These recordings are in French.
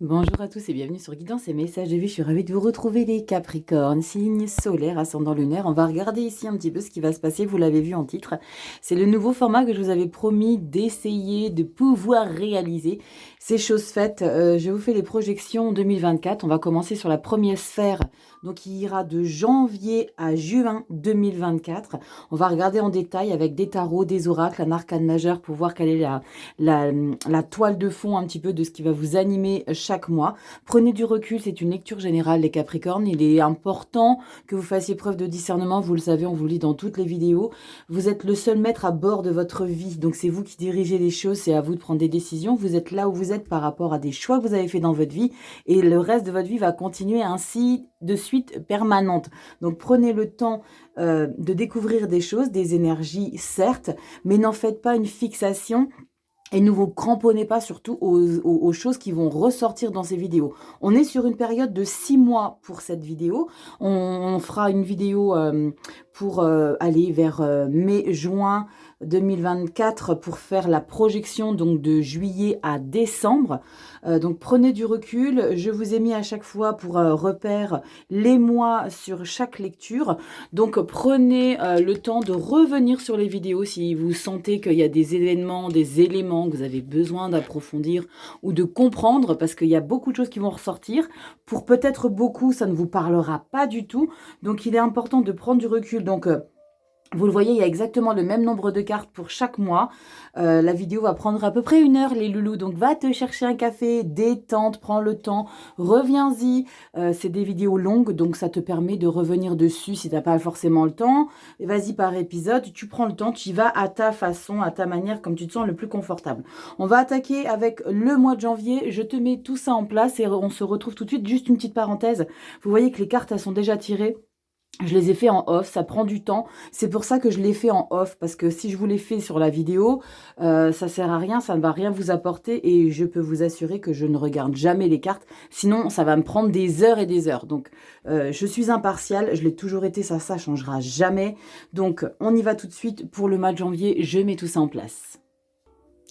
Bonjour à tous et bienvenue sur Guidance et Messages de vie. Je suis ravie de vous retrouver les Capricornes, signe solaire, ascendant lunaire. On va regarder ici un petit peu ce qui va se passer. Vous l'avez vu en titre. C'est le nouveau format que je vous avais promis d'essayer de pouvoir réaliser. C'est chose faite. Je vous fais les projections 2024. On va commencer sur la première sphère. Donc il ira de janvier à juin 2024. On va regarder en détail avec des tarots, des oracles, un arcane majeur pour voir quelle est la toile de fond un petit peu de ce qui va vous animer chaque mois. Prenez du recul, c'est une lecture générale les Capricornes. Il est important que vous fassiez preuve de discernement. Vous le savez, on vous le dit dans toutes les vidéos. Vous êtes le seul maître à bord de votre vie. Donc c'est vous qui dirigez les choses, c'est à vous de prendre des décisions. Vous êtes là où vous êtes par rapport à des choix que vous avez fait dans votre vie. Et le reste de votre vie va continuer ainsi de suite permanente. Donc prenez le temps de découvrir des choses, des énergies certes, mais n'en faites pas une fixation. Et ne vous cramponnez pas surtout aux choses qui vont ressortir dans ces vidéos. On est sur une période de 6 mois pour cette vidéo. On fera une vidéo pour aller vers mai-juin 2024 pour faire la projection donc de juillet à décembre. Donc prenez du recul. Je vous ai mis à chaque fois pour repère les mois sur chaque lecture. Donc prenez le temps de revenir sur les vidéos si vous sentez qu'il y a des événements, des éléments que vous avez besoin d'approfondir ou de comprendre parce qu'il y a beaucoup de choses qui vont ressortir. Pour peut-être beaucoup, ça ne vous parlera pas du tout. Donc il est important de prendre du recul. Donc vous le voyez, il y a exactement le même nombre de cartes pour chaque mois. La vidéo va prendre à peu près 1 heure, les loulous. Donc, va te chercher un café, détente, prends le temps, reviens-y. C'est des vidéos longues, donc ça te permet de revenir dessus si tu n'as pas forcément le temps. Vas-y par épisode, tu prends le temps, tu y vas à ta façon, à ta manière, comme tu te sens le plus confortable. On va attaquer avec le mois de janvier. Je te mets tout ça en place et on se retrouve tout de suite. Juste une petite parenthèse. Vous voyez que les cartes, elles sont déjà tirées. Je les ai fait en off, ça prend du temps. C'est pour ça que je l'ai fait en off, parce que si je vous l'ai fait sur la vidéo, ça sert à rien, ça ne va rien vous apporter et je peux vous assurer que je ne regarde jamais les cartes. Sinon, ça va me prendre des heures et des heures. Donc, je suis impartiale, je l'ai toujours été, ça changera jamais. Donc, on y va tout de suite pour le mois de janvier, je mets tout ça en place.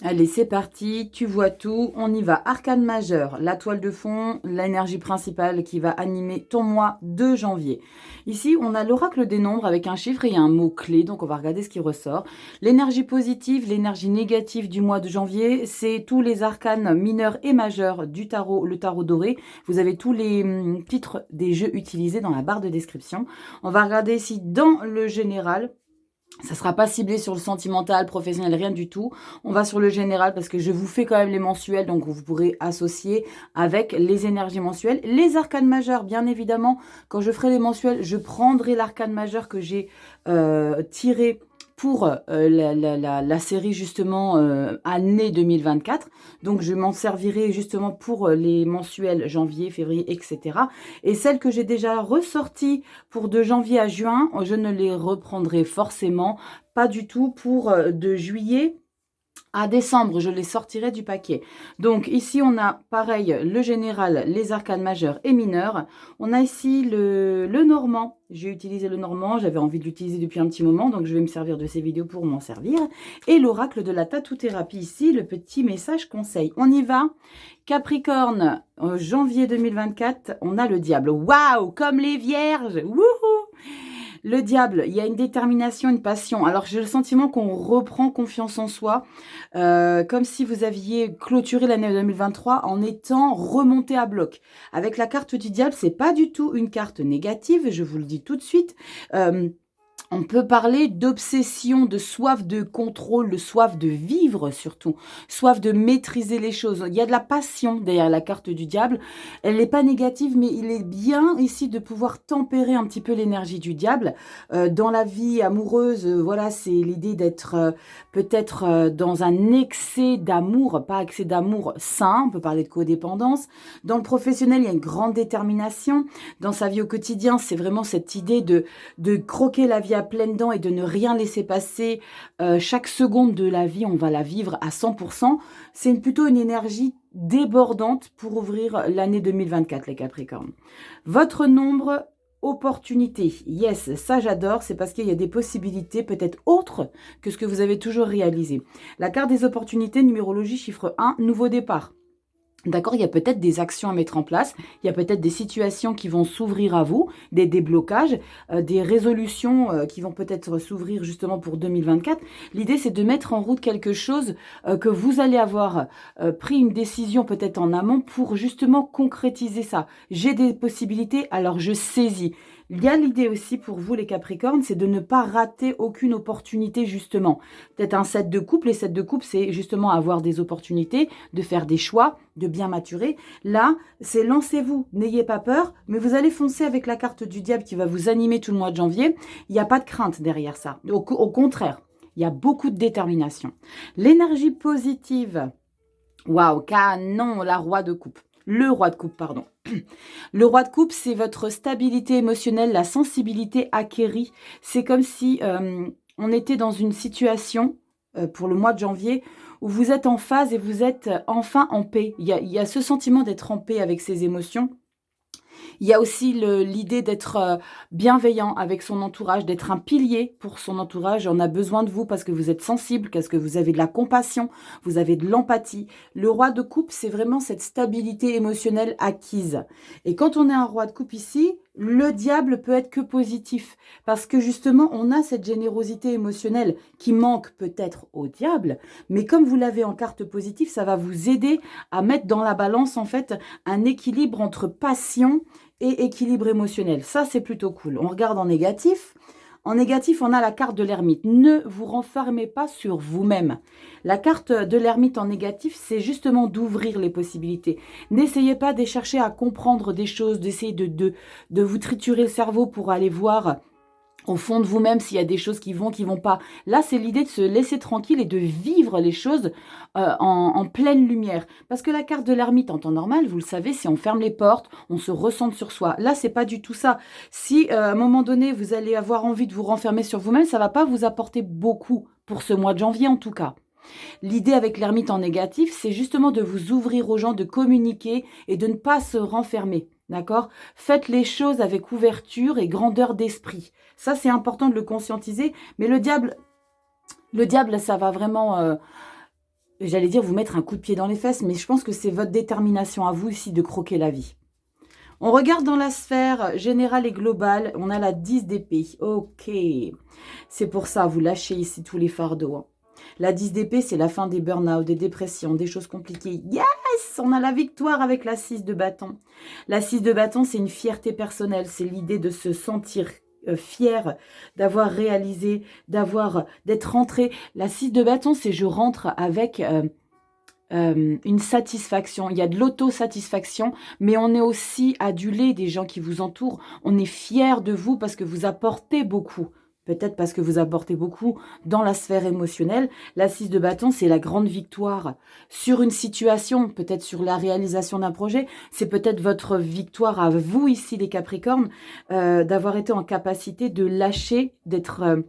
Allez, c'est parti, tu vois tout, on y va. Arcane majeur, la toile de fond, l'énergie principale qui va animer ton mois de janvier. Ici, on a l'oracle des nombres avec un chiffre et un mot-clé, donc on va regarder ce qui ressort. L'énergie positive, l'énergie négative du mois de janvier, c'est tous les arcanes mineurs et majeurs du tarot, le tarot doré. Vous avez tous les titres des jeux utilisés dans la barre de description. On va regarder ici dans le général. Ça ne sera pas ciblé sur le sentimental, professionnel, rien du tout. On va sur le général parce que je vous fais quand même les mensuels, donc vous pourrez associer avec les énergies mensuelles. Les arcanes majeures, bien évidemment, quand je ferai les mensuels, je prendrai l'arcane majeur que j'ai tiré pour la série justement année 2024. Donc je m'en servirai justement pour les mensuels janvier, février, etc. Et celles que j'ai déjà ressorties pour de janvier à juin, je ne les reprendrai forcément pas du tout pour de juillet à décembre, je les sortirai du paquet. Donc ici, on a pareil le général, les arcanes majeurs et mineurs. On a ici le normand. J'ai utilisé le normand, j'avais envie de l'utiliser depuis un petit moment, donc je vais me servir de ces vidéos pour m'en servir. Et l'oracle de la tatou-thérapie ici, le petit message conseil. On y va. Capricorne, janvier 2024, on a le diable. Waouh, comme les vierges. Wouhou! Le diable, il y a une détermination, une passion. Alors, j'ai le sentiment qu'on reprend confiance en soi, comme si vous aviez clôturé l'année 2023 en étant remonté à bloc. Avec la carte du diable, c'est pas du tout une carte négative, je vous le dis tout de suite. On peut parler d'obsession, de soif de contrôle, de soif de vivre surtout, soif de maîtriser les choses. Il y a de la passion derrière la carte du diable. Elle n'est pas négative, mais il est bien ici de pouvoir tempérer un petit peu l'énergie du diable. Dans la vie amoureuse, voilà, c'est l'idée d'être peut-être dans un excès d'amour, pas excès d'amour sain, on peut parler de codépendance. Dans le professionnel, il y a une grande détermination. Dans sa vie au quotidien, c'est vraiment cette idée de croquer la vie à pleines dents et de ne rien laisser passer. Chaque seconde de la vie, on va la vivre à 100%. C'est plutôt une énergie débordante pour ouvrir l'année 2024, les Capricornes. Votre nombre, opportunité. Yes, ça j'adore, c'est parce qu'il y a des possibilités peut-être autres que ce que vous avez toujours réalisé. La carte des opportunités, numérologie, chiffre 1, nouveau départ. D'accord, il y a peut-être des actions à mettre en place, il y a peut-être des situations qui vont s'ouvrir à vous, des déblocages, des résolutions qui vont peut-être s'ouvrir justement pour 2024. L'idée, c'est de mettre en route quelque chose que vous allez avoir pris une décision peut-être en amont pour justement concrétiser ça. J'ai des possibilités, alors je saisis. Il y a l'idée aussi pour vous les Capricornes, c'est de ne pas rater aucune opportunité justement. Peut-être un 7 de coupe, les 7 de coupe, c'est justement avoir des opportunités, de faire des choix, de bien maturer. Là, c'est lancez-vous, n'ayez pas peur, mais vous allez foncer avec la carte du diable qui va vous animer tout le mois de janvier. Il n'y a pas de crainte derrière ça. Au contraire, il y a beaucoup de détermination. L'énergie positive, waouh, canon, la roi de coupe. Le roi de coupe, pardon. Le roi de coupe, c'est votre stabilité émotionnelle, la sensibilité acquérie. C'est comme si on était dans une situation pour le mois de janvier où vous êtes en phase et vous êtes enfin en paix. Il y a ce sentiment d'être en paix avec ses émotions. Il y a aussi l'idée d'être bienveillant avec son entourage, d'être un pilier pour son entourage. On a besoin de vous parce que vous êtes sensible, parce que vous avez de la compassion, vous avez de l'empathie. Le roi de coupe, c'est vraiment cette stabilité émotionnelle acquise. Et quand on est un roi de coupe ici, le diable peut être que positif parce que justement, on a cette générosité émotionnelle qui manque peut-être au diable, mais comme vous l'avez en carte positive, ça va vous aider à mettre dans la balance en fait un équilibre entre passion et équilibre émotionnel. Ça, c'est plutôt cool. On regarde en négatif. En négatif, on a la carte de l'ermite. Ne vous renfermez pas sur vous-même. La carte de l'ermite en négatif, c'est justement d'ouvrir les possibilités. N'essayez pas de chercher à comprendre des choses, d'essayer de vous triturer le cerveau pour aller voir au fond de vous-même s'il y a des choses qui vont pas. Là, c'est l'idée de se laisser tranquille et de vivre les choses en pleine lumière. Parce que la carte de l'ermite en temps normal, vous le savez, c'est on ferme les portes, on se recentre sur soi. Là, c'est pas du tout ça. Si à un moment donné, vous allez avoir envie de vous renfermer sur vous-même, ça va pas vous apporter beaucoup pour ce mois de janvier en tout cas. L'idée avec l'ermite en négatif, c'est justement de vous ouvrir aux gens, de communiquer et de ne pas se renfermer. D'accord? Faites les choses avec ouverture et grandeur d'esprit. Ça, c'est important de le conscientiser. Mais le diable, ça va vraiment, j'allais dire, vous mettre un coup de pied dans les fesses. Mais je pense que c'est votre détermination à vous ici de croquer la vie. On regarde dans la sphère générale et globale. On a la 10 d'épée. Ok. C'est pour ça, vous lâchez ici tous les fardeaux. Hein. La 10 d'épée, c'est la fin des burn-out, des dépressions, des choses compliquées. Yes! On a la victoire avec la 6 de bâton. La 6 de bâton, c'est une fierté personnelle. C'est l'idée de se sentir fier d'avoir réalisé, d'être rentré. La 6 de bâton, c'est je rentre avec une satisfaction. Il y a de l'autosatisfaction, mais on est aussi adulé des gens qui vous entourent. On est fier de vous parce que vous apportez beaucoup. Peut-être parce que vous apportez beaucoup dans la sphère émotionnelle. La 6 de bâton, c'est la grande victoire sur une situation, peut-être sur la réalisation d'un projet. C'est peut-être votre victoire à vous ici, les Capricornes, d'avoir été en capacité de lâcher, d'être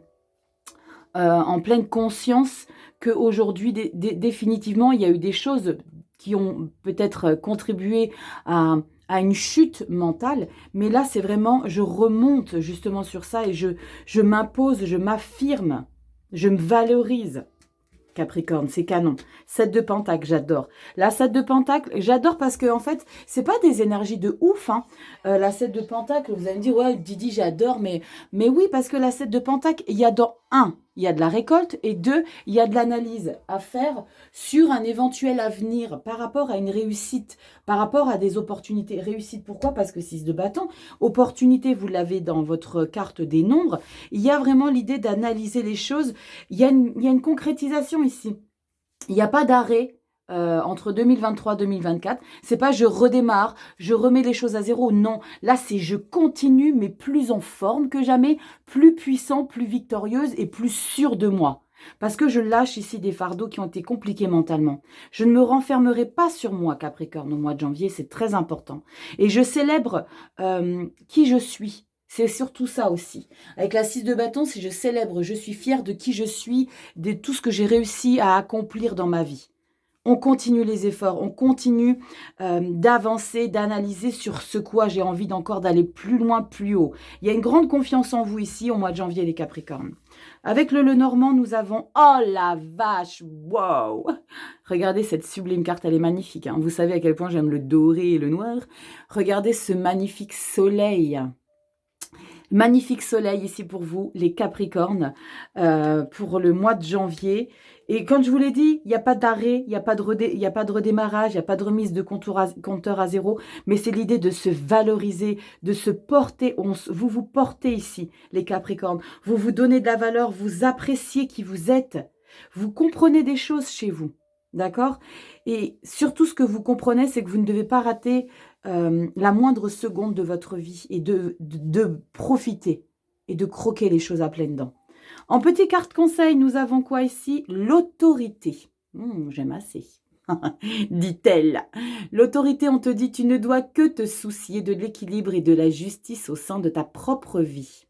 en pleine conscience qu'aujourd'hui, définitivement, il y a eu des choses qui ont peut-être contribué à une chute mentale, mais là, c'est vraiment, je remonte justement sur ça et je m'impose, je m'affirme, je me valorise. Capricorne, c'est canon. 7 de pentacle, j'adore. La 7 de pentacle, j'adore parce que en fait, c'est pas des énergies de ouf. Hein. La 7 de pentacle, vous allez me dire, ouais, Didi, j'adore, mais oui, parce que la 7 de pentacle, il y a dans un, il y a de la récolte, et deux, il y a de l'analyse à faire sur un éventuel avenir par rapport à une réussite, par rapport à des opportunités. Réussite, pourquoi? Parce que 6 de bâton, opportunité, vous l'avez dans votre carte des nombres. Il y a vraiment l'idée d'analyser les choses. Il y a une concrétisation ici. Il n'y a pas d'arrêt entre 2023 et 2024. C'est pas je redémarre, je remets les choses à zéro. Non, là c'est je continue, mais plus en forme que jamais, plus puissant, plus victorieuse et plus sûre de moi. Parce que je lâche ici des fardeaux qui ont été compliqués mentalement. Je ne me renfermerai pas sur moi, Capricorne, au mois de janvier, c'est très important. Et je célèbre qui je suis. C'est surtout ça aussi. Avec la 6 de bâton, si je célèbre, je suis fière de qui je suis, de tout ce que j'ai réussi à accomplir dans ma vie. On continue les efforts, on continue d'avancer, d'analyser sur ce quoi j'ai envie d'encore d'aller plus loin, plus haut. Il y a une grande confiance en vous ici au mois de janvier, les Capricornes. Avec le Lenormand, nous avons... Oh la vache, wow! Regardez cette sublime carte, elle est magnifique. Hein. Vous savez à quel point j'aime le doré et le noir. Regardez ce magnifique soleil. Magnifique soleil ici pour vous, les Capricornes, pour le mois de janvier. Et comme je vous l'ai dit, il n'y a pas d'arrêt, il n'y a pas de redémarrage, il n'y a pas de remise de compteur à zéro, mais c'est l'idée de se valoriser, de se porter. Vous vous portez ici, les Capricornes. Vous vous donnez de la valeur, vous appréciez qui vous êtes. Vous comprenez des choses chez vous, d'accord? Et surtout, ce que vous comprenez, c'est que vous ne devez pas rater la moindre seconde de votre vie et de profiter et de croquer les choses à pleines dents. En petite carte conseil, nous avons quoi ici? L'autorité. J'aime assez. Dit-elle. L'autorité, on te dit, tu ne dois que te soucier de l'équilibre et de la justice au sein de ta propre vie.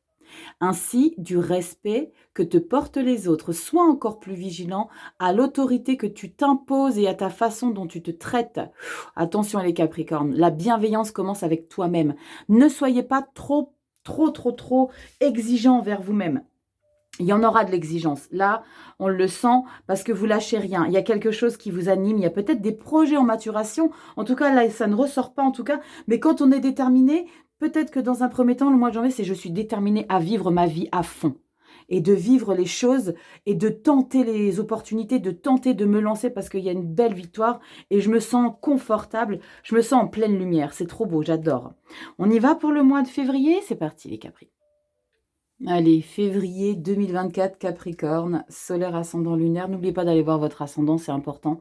Ainsi, du respect que te portent les autres. Sois encore plus vigilant à l'autorité que tu t'imposes et à ta façon dont tu te traites. Attention les Capricornes, la bienveillance commence avec toi-même. Ne soyez pas trop exigeant envers vous-même. Il y en aura de l'exigence. Là, on le sent parce que vous lâchez rien. Il y a quelque chose qui vous anime. Il y a peut-être des projets en maturation. En tout cas, là, ça ne ressort pas en tout cas. Mais quand on est déterminé, peut-être que dans un premier temps, le mois de janvier, c'est je suis déterminé à vivre ma vie à fond. Et de vivre les choses et de tenter les opportunités, de tenter de me lancer parce qu'il y a une belle victoire. Et je me sens confortable. Je me sens en pleine lumière. C'est trop beau, j'adore. On y va pour le mois de février. C'est parti les Capri. Allez, février 2024, Capricorne, solaire, ascendant, lunaire. N'oubliez pas d'aller voir votre ascendant, c'est important.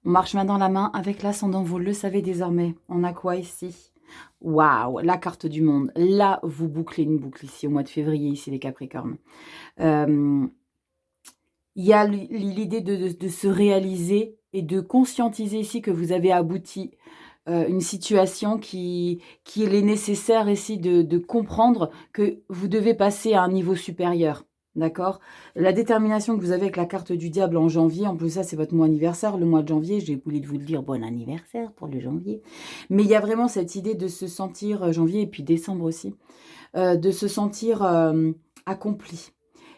On marche main dans la main avec l'ascendant, vous le savez désormais. On a quoi ici? Waouh, la carte du monde. Là, vous bouclez une boucle ici au mois de février, ici les Capricornes. Il y a l'idée de se réaliser et de conscientiser ici que vous avez abouti une situation qui est nécessaire ici de comprendre que vous devez passer à un niveau supérieur. D'accord? La détermination que vous avez avec la carte du diable en janvier, en plus ça c'est votre mois anniversaire, le mois de janvier, j'ai oublié de vous le dire, bon anniversaire pour le janvier. Mais il y a vraiment cette idée de se sentir, janvier et puis décembre aussi, de se sentir accompli.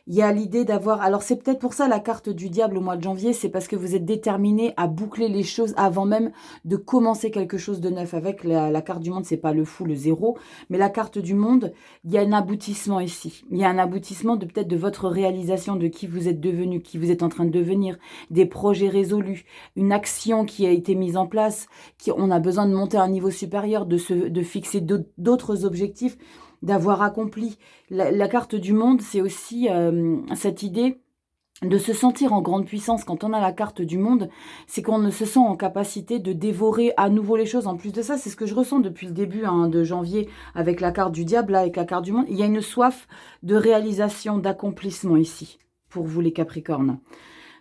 Il y a l'idée d'avoir... Alors, c'est peut-être pour ça la carte du diable au mois de janvier, c'est parce que vous êtes déterminé à boucler les choses avant même de commencer quelque chose de neuf. Avec la carte du monde, c'est pas le fou, le zéro, mais la carte du monde, il y a un aboutissement ici. Il y a un aboutissement de peut-être de votre réalisation, de qui vous êtes devenu, qui vous êtes en train de devenir, des projets résolus, une action qui a été mise en place, on a besoin de monter à un niveau supérieur, de fixer d'autres objectifs, d'avoir accompli. La carte du monde, c'est aussi cette idée de se sentir en grande puissance. Quand on a la carte du monde, c'est qu'on ne se sent en capacité de dévorer à nouveau les choses. En plus de ça, c'est ce que je ressens depuis le début de janvier avec la carte du diable, là, avec la carte du monde. Il y a une soif de réalisation, d'accomplissement ici, pour vous les Capricornes.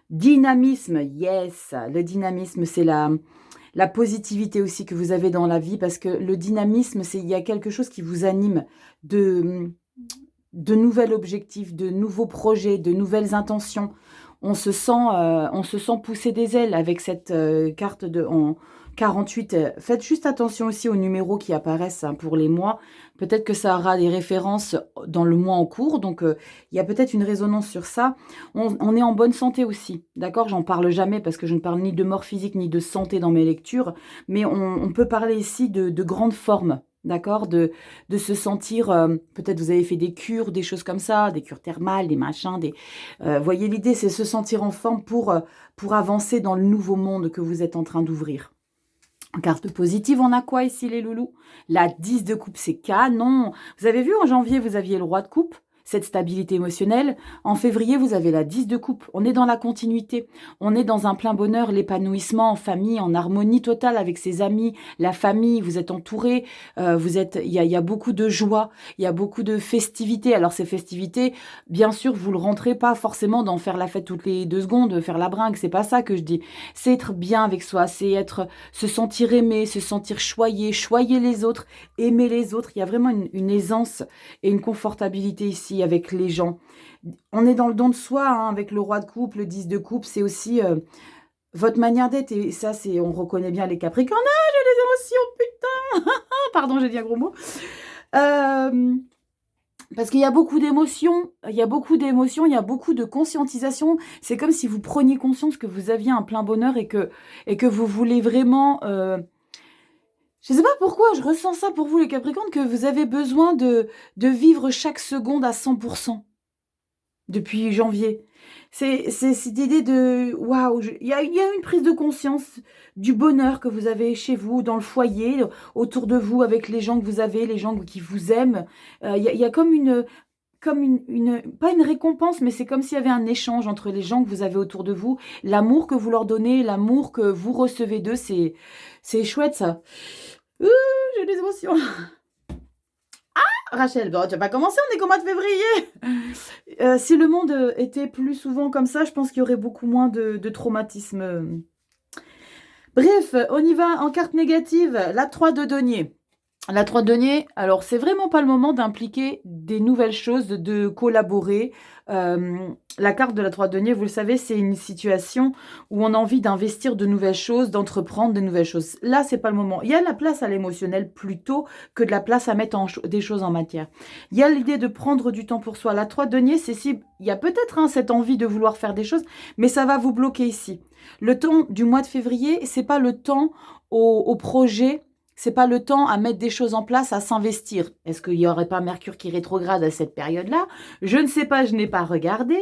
Dynamisme, yes. Le dynamisme, c'est la positivité aussi que vous avez dans la vie, parce que le dynamisme, il y a quelque chose qui vous anime de nouveaux objectifs, de nouveaux projets, de nouvelles intentions. On se sent pousser des ailes avec cette carte en 48. Faites juste attention aussi aux numéros qui apparaissent pour les mois. Peut-être que ça aura des références dans le mois en cours. Donc, il y a peut-être une résonance sur ça. On est en bonne santé aussi. D'accord? J'en parle jamais parce que je ne parle ni de mort physique ni de santé dans mes lectures. Mais on peut parler ici de grandes formes. D'accord, de se sentir, peut-être vous avez fait des cures, des choses comme ça, des cures thermales, des machins, voyez l'idée, c'est se sentir en forme pour avancer dans le nouveau monde que vous êtes en train d'ouvrir. En carte positive, on a quoi ici les loulous? La 10 de coupe, c'est canon. Vous avez vu, en janvier, vous aviez le roi de coupe, cette stabilité émotionnelle. En février, vous avez la 10 de coupe. On est dans la continuité. On est dans un plein bonheur, l'épanouissement en famille, en harmonie totale avec ses amis, la famille. Vous êtes entouré. Il y a beaucoup de joie. Il y a beaucoup de festivités. Alors, ces festivités, bien sûr, vous le rentrez pas forcément dans faire la fête toutes les 2 secondes, faire la bringue. C'est pas ça que je dis. C'est être bien avec soi. C'est se sentir aimé, se sentir choyé les autres, aimer les autres. Il y a vraiment une aisance et une confortabilité ici avec les gens. On est dans le don de soi, avec le roi de coupe, le 10 de coupe, c'est aussi votre manière d'être, et ça, c'est, on reconnaît bien les Capricornes. Ah, j'ai des émotions, putain. Pardon, j'ai dit un gros mot. Parce qu'il y a beaucoup d'émotions, il y a beaucoup d'émotions, il y a beaucoup de conscientisation. C'est comme si vous preniez conscience que vous aviez un plein bonheur et que vous voulez vraiment... je sais pas pourquoi, je ressens ça pour vous les Capricornes, que vous avez besoin de vivre chaque seconde à 100% depuis janvier. C'est cette idée de waouh, il y a une prise de conscience du bonheur que vous avez chez vous, dans le foyer, autour de vous, avec les gens que vous avez, les gens qui vous aiment. Il y a comme une, pas une récompense, mais c'est comme s'il y avait un échange entre les gens que vous avez autour de vous, l'amour que vous leur donnez, l'amour que vous recevez d'eux, c'est chouette ça. Ouh, j'ai des émotions. Rachel, bon, tu vas pas commencer, on est qu'au mois de février. Si le monde était plus souvent comme ça, je pense qu'il y aurait beaucoup moins de traumatisme. Bref, on y va en carte négative, la 3 de denier. La 3 de denier, alors c'est vraiment pas le moment d'impliquer des nouvelles choses, de collaborer. La carte de la 3 de denier, vous le savez, c'est une situation où on a envie d'investir de nouvelles choses, d'entreprendre de nouvelles choses. Là, c'est pas le moment. Il y a la place à l'émotionnel plutôt que de la place à mettre des choses en matière. Il y a l'idée de prendre du temps pour soi. La 3 de denier, c'est si il y a peut-être cette envie de vouloir faire des choses, mais ça va vous bloquer ici. Le temps du mois de février, c'est pas le temps au projet. C'est pas le temps à mettre des choses en place, à s'investir. Est-ce qu'il n'y aurait pas Mercure qui rétrograde à cette période-là? Je ne sais pas, je n'ai pas regardé.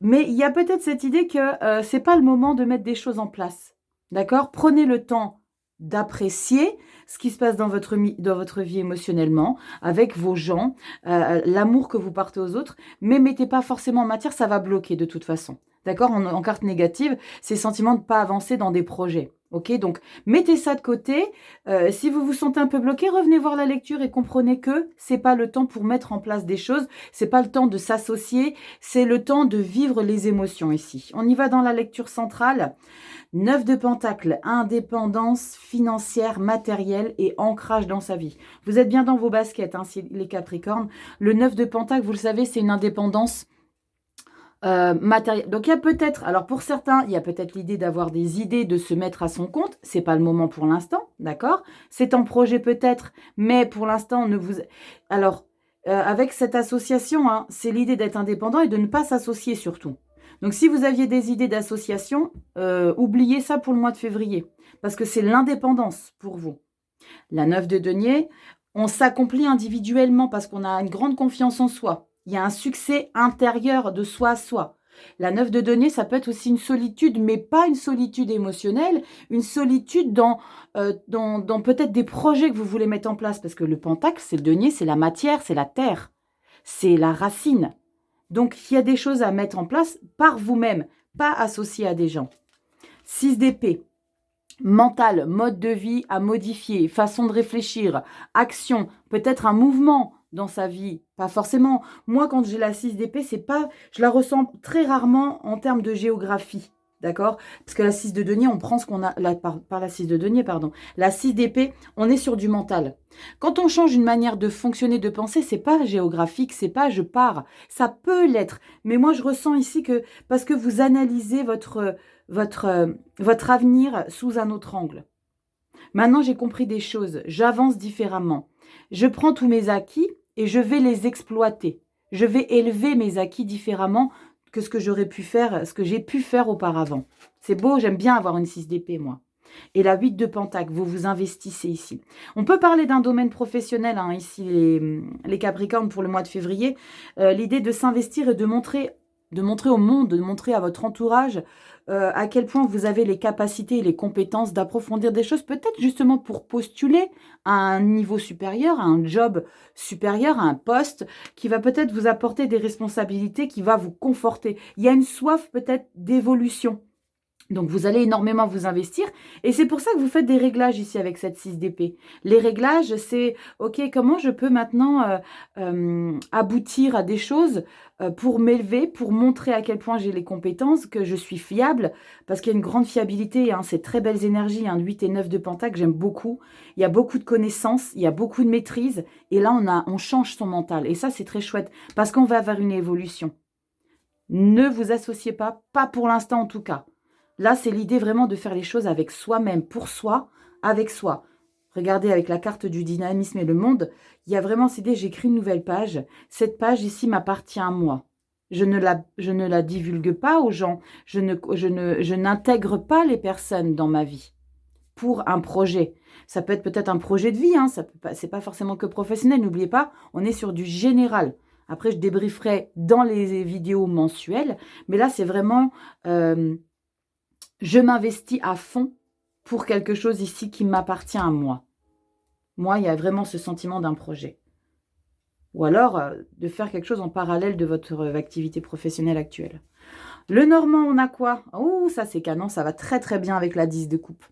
Mais il y a peut-être cette idée que c'est pas le moment de mettre des choses en place. D'accord? Prenez le temps d'apprécier ce qui se passe dans votre vie émotionnellement, avec vos gens, l'amour que vous partez aux autres, mais mettez pas forcément en matière, ça va bloquer de toute façon. D'accord? En carte négative, c'est le sentiment de ne pas avancer dans des projets. Ok? Donc, mettez ça de côté. Si vous vous sentez un peu bloqué, revenez voir la lecture et comprenez que c'est pas le temps pour mettre en place des choses, c'est pas le temps de s'associer, c'est le temps de vivre les émotions ici. On y va dans la lecture centrale. 9 de Pentacles, indépendance financière, matérielle et ancrage dans sa vie. Vous êtes bien dans vos baskets, hein, les Capricornes. Le 9 de Pentacles, vous le savez, c'est une indépendance matériel. Donc il y a peut-être, alors pour certains, il y a peut-être l'idée d'avoir des idées, de se mettre à son compte. C'est pas le moment pour l'instant, d'accord? C'est en projet peut-être, mais pour l'instant, ne vous... Alors, avec cette association, hein, c'est l'idée d'être indépendant et de ne pas s'associer surtout. Donc si vous aviez des idées d'association, oubliez ça pour le mois de février, parce que c'est l'indépendance pour vous. La 9 de denier, on s'accomplit individuellement parce qu'on a une grande confiance en soi. Il y a un succès intérieur de soi à soi. La 9 de denier, ça peut être aussi une solitude, mais pas une solitude émotionnelle, une solitude dans peut-être des projets que vous voulez mettre en place, parce que le pentacle, c'est le denier, c'est la matière, c'est la terre, c'est la racine. Donc, il y a des choses à mettre en place par vous-même, pas associées à des gens. 6 d'épée. Mental, mode de vie à modifier, façon de réfléchir, action, peut-être un mouvement dans sa vie, pas forcément. Moi, quand j'ai la 6 d'épée, c'est pas, je la ressens très rarement en termes de géographie, d'accord? Parce que la 6 de denier, on prend ce qu'on a, par la 6 de denier, pardon. La 6 d'épée, on est sur du mental. Quand on change une manière de fonctionner, de penser, c'est pas géographique, c'est pas je pars. Ça peut l'être, mais moi, je ressens ici que, parce que vous analysez votre avenir sous un autre angle. Maintenant, j'ai compris des choses. J'avance différemment. Je prends tous mes acquis et je vais les exploiter. Je vais élever mes acquis différemment que ce que j'aurais pu faire, ce que j'ai pu faire auparavant. C'est beau, j'aime bien avoir une 6 d'épée, moi. Et la 8 de Pentacle, vous vous investissez ici. On peut parler d'un domaine professionnel, hein, ici, les Capricornes, pour le mois de février. L'idée de s'investir et de montrer au monde, de montrer à votre entourage à quel point vous avez les capacités et les compétences d'approfondir des choses, peut-être justement pour postuler à un niveau supérieur, à un job supérieur, à un poste qui va peut-être vous apporter des responsabilités, qui va vous conforter. Il y a une soif peut-être d'évolution. Donc, vous allez énormément vous investir. Et c'est pour ça que vous faites des réglages ici avec cette 6 d'épée. Les réglages, c'est, OK, comment je peux maintenant aboutir à des choses pour m'élever, pour montrer à quel point j'ai les compétences, que je suis fiable, parce qu'il y a une grande fiabilité, hein, c'est très belles énergies, hein, 8 et 9 de Pentacle, j'aime beaucoup. Il y a beaucoup de connaissances, il y a beaucoup de maîtrise. Et là, on change son mental. Et ça, c'est très chouette, parce qu'on va vers une évolution. Ne vous associez pas pour l'instant en tout cas. Là, c'est l'idée vraiment de faire les choses avec soi-même, pour soi, avec soi. Regardez, avec la carte du dynamisme et le monde, il y a vraiment cette idée, j'écris une nouvelle page. Cette page ici m'appartient à moi. Je ne la divulgue pas aux gens. Je n'intègre pas les personnes dans ma vie pour un projet. Ça peut être peut-être un projet de vie, hein, c'est pas forcément que professionnel. N'oubliez pas, on est sur du général. Après, je débrieferai dans les vidéos mensuelles. Mais là, c'est vraiment, je m'investis à fond pour quelque chose ici qui m'appartient à moi. Moi, il y a vraiment ce sentiment d'un projet. Ou alors, de faire quelque chose en parallèle de votre activité professionnelle actuelle. Le normand, on a quoi? Oh, ça c'est canon, ça va très très bien avec la 10 de coupe.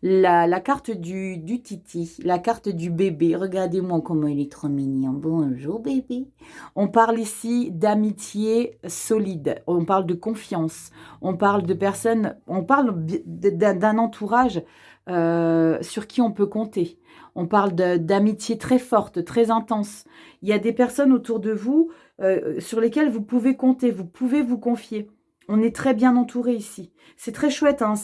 La carte du titi, la carte du bébé. Regardez-moi comment il est trop mignon. Bonjour bébé. On parle ici d'amitié solide. On parle de confiance. On parle de personnes, on parle d'un entourage sur qui on peut compter. On parle d'amitié très forte, très intense. Il y a des personnes autour de vous sur lesquelles vous pouvez compter, vous pouvez vous confier. On est très bien entouré ici. C'est très chouette, hein,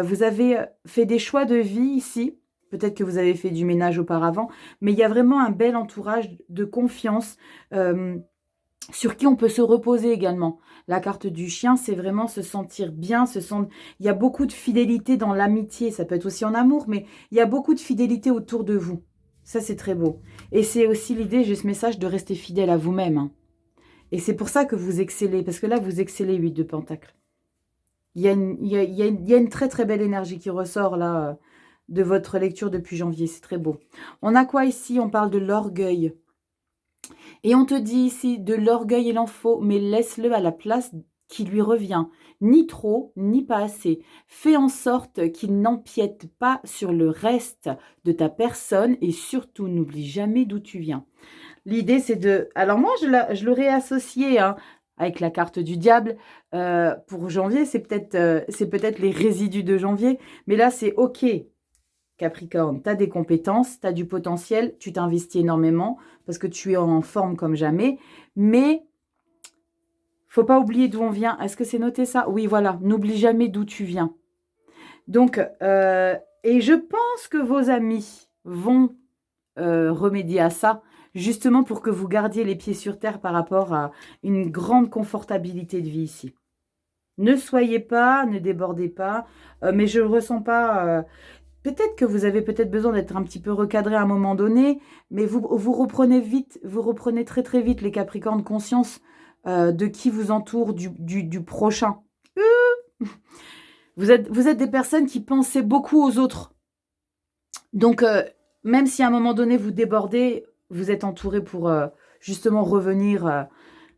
vous avez fait des choix de vie ici. Peut-être que vous avez fait du ménage auparavant. Mais il y a vraiment un bel entourage de confiance sur qui on peut se reposer également. La carte du chien, c'est vraiment se sentir bien. Il y a beaucoup de fidélité dans l'amitié. Ça peut être aussi en amour, mais il y a beaucoup de fidélité autour de vous. Ça, c'est très beau. Et c'est aussi l'idée, j'ai ce message de rester fidèle à vous-même, hein. Et c'est pour ça que vous excellez, parce que là, vous excellez, 8 de Pentacle. Il y a une très très belle énergie qui ressort là de votre lecture depuis janvier, c'est très beau. On a quoi ici? On parle de l'orgueil. Et on te dit ici, de l'orgueil il en faut, mais laisse-le à la place qui lui revient. Ni trop, ni pas assez. Fais en sorte qu'il n'empiète pas sur le reste de ta personne et surtout, n'oublie jamais d'où tu viens. L'idée, c'est de... Alors moi, je l'aurais associé hein, avec la carte du diable. Pour janvier, c'est peut-être les résidus de janvier. Mais là, c'est OK, Capricorne. Tu as des compétences, tu as du potentiel, tu t'investis énormément parce que tu es en forme comme jamais. Mais faut pas oublier d'où on vient. Est-ce que c'est noté ça? Oui, voilà. N'oublie jamais d'où tu viens. Donc, et je pense que vos amis vont remédier à ça, justement pour que vous gardiez les pieds sur terre par rapport à une grande confortabilité de vie ici. Ne soyez pas, ne débordez pas, mais je ne ressens pas... peut-être que vous avez peut-être besoin d'être un petit peu recadré à un moment donné, mais vous reprenez vite, vous reprenez très très vite les Capricornes conscience de qui vous entoure, du prochain. Vous êtes des personnes qui pensaient beaucoup aux autres. Donc, même si à un moment donné vous débordez, vous êtes entouré pour justement revenir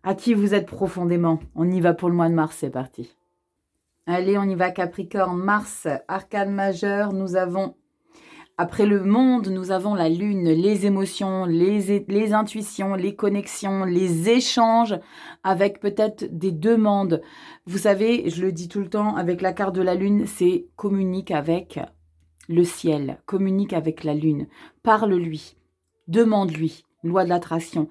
à qui vous êtes profondément. On y va pour le mois de mars, c'est parti. Allez, on y va Capricorne, Mars, arcane majeur, nous avons, après le monde, nous avons la lune, les émotions, les intuitions, les connexions, les échanges avec peut-être des demandes. Vous savez, je le dis tout le temps, avec la carte de la lune, c'est communique avec le ciel, communique avec la lune, parle-lui, demande-lui, loi de l'attraction,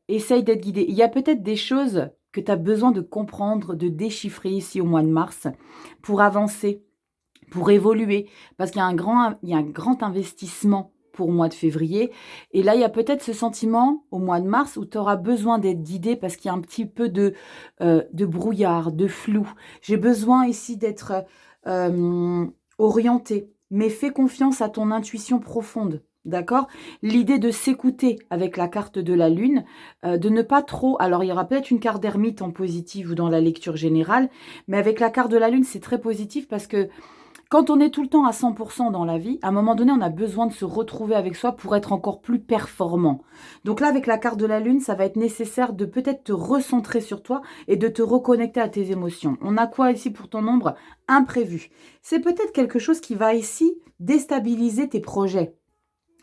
essaye d'être guidé. Il y a peut-être des choses que tu as besoin de comprendre, de déchiffrer ici au mois de mars pour avancer, pour évoluer, parce qu'il y a un grand investissement pour le mois de février. Et là, il y a peut-être ce sentiment au mois de mars où tu auras besoin d'être guidé parce qu'il y a un petit peu de brouillard, de flou. J'ai besoin ici d'être orienté, mais fais confiance à ton intuition profonde. D'accord? L'idée de s'écouter avec la carte de la lune, de ne pas trop... Alors, il y aura peut-être une carte d'ermite en positif ou dans la lecture générale, mais avec la carte de la lune, c'est très positif parce que quand on est tout le temps à 100% dans la vie, à un moment donné, on a besoin de se retrouver avec soi pour être encore plus performant. Donc là, avec la carte de la lune, ça va être nécessaire de peut-être te recentrer sur toi et de te reconnecter à tes émotions. On a quoi ici pour ton nombre? Imprévu. C'est peut-être quelque chose qui va ici déstabiliser tes projets.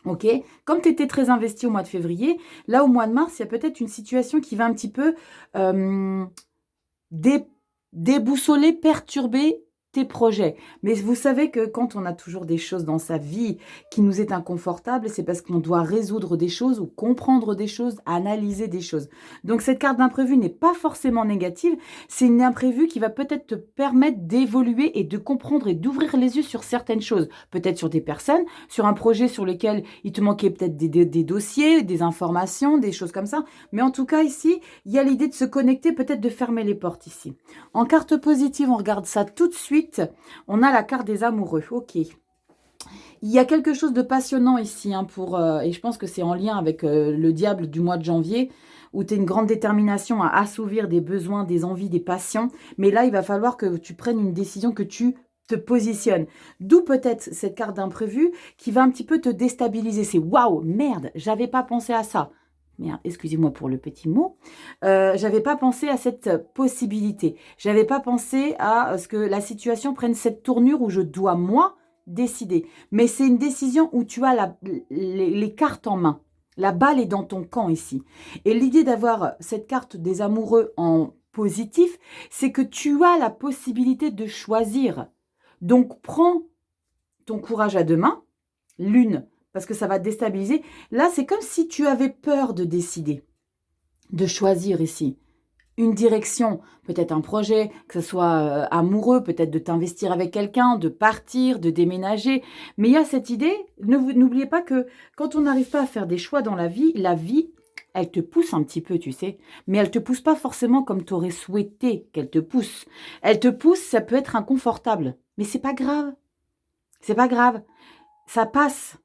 Ok, comme tu étais très investi au mois de février, là au mois de mars, il y a peut-être une situation qui va un petit peu déboussoler, perturber tes projets. Mais vous savez que quand on a toujours des choses dans sa vie qui nous est inconfortable, c'est parce qu'on doit résoudre des choses ou comprendre des choses, analyser des choses. Donc cette carte d'imprévu n'est pas forcément négative, c'est une imprévue qui va peut-être te permettre d'évoluer et de comprendre et d'ouvrir les yeux sur certaines choses. Peut-être sur des personnes, sur un projet sur lequel il te manquait peut-être des dossiers, des informations, des choses comme ça. Mais en tout cas ici, il y a l'idée de se connecter, peut-être de fermer les portes ici. En carte positive, on regarde ça tout de suite. On a la carte des amoureux. Ok. Il y a quelque chose de passionnant ici, hein, et je pense que c'est en lien avec le diable du mois de janvier, où tu as une grande détermination à assouvir des besoins, des envies, des passions. Mais là, il va falloir que tu prennes une décision, que tu te positionnes. D'où peut-être cette carte d'imprévu qui va un petit peu te déstabiliser. C'est waouh, merde, j'avais pas pensé à ça. Merde, excusez-moi pour le petit mot. J'avais pas pensé à cette possibilité. J'avais pas pensé à ce que la situation prenne cette tournure où je dois, moi, décider. Mais c'est une décision où tu as les cartes en main. La balle est dans ton camp ici. Et l'idée d'avoir cette carte des amoureux en positif, c'est que tu as la possibilité de choisir. Donc, prends ton courage à deux mains, l'une, parce que ça va te déstabiliser. Là, c'est comme si tu avais peur de décider, de choisir ici. Une direction, peut-être un projet, que ce soit amoureux, peut-être de t'investir avec quelqu'un, de partir, de déménager. Mais il y a cette idée, n'oubliez pas que quand on n'arrive pas à faire des choix dans la vie, elle te pousse un petit peu, tu sais. Mais elle ne te pousse pas forcément comme tu aurais souhaité qu'elle te pousse. Elle te pousse, ça peut être inconfortable. Mais c'est pas grave. C'est pas grave. Ça passe,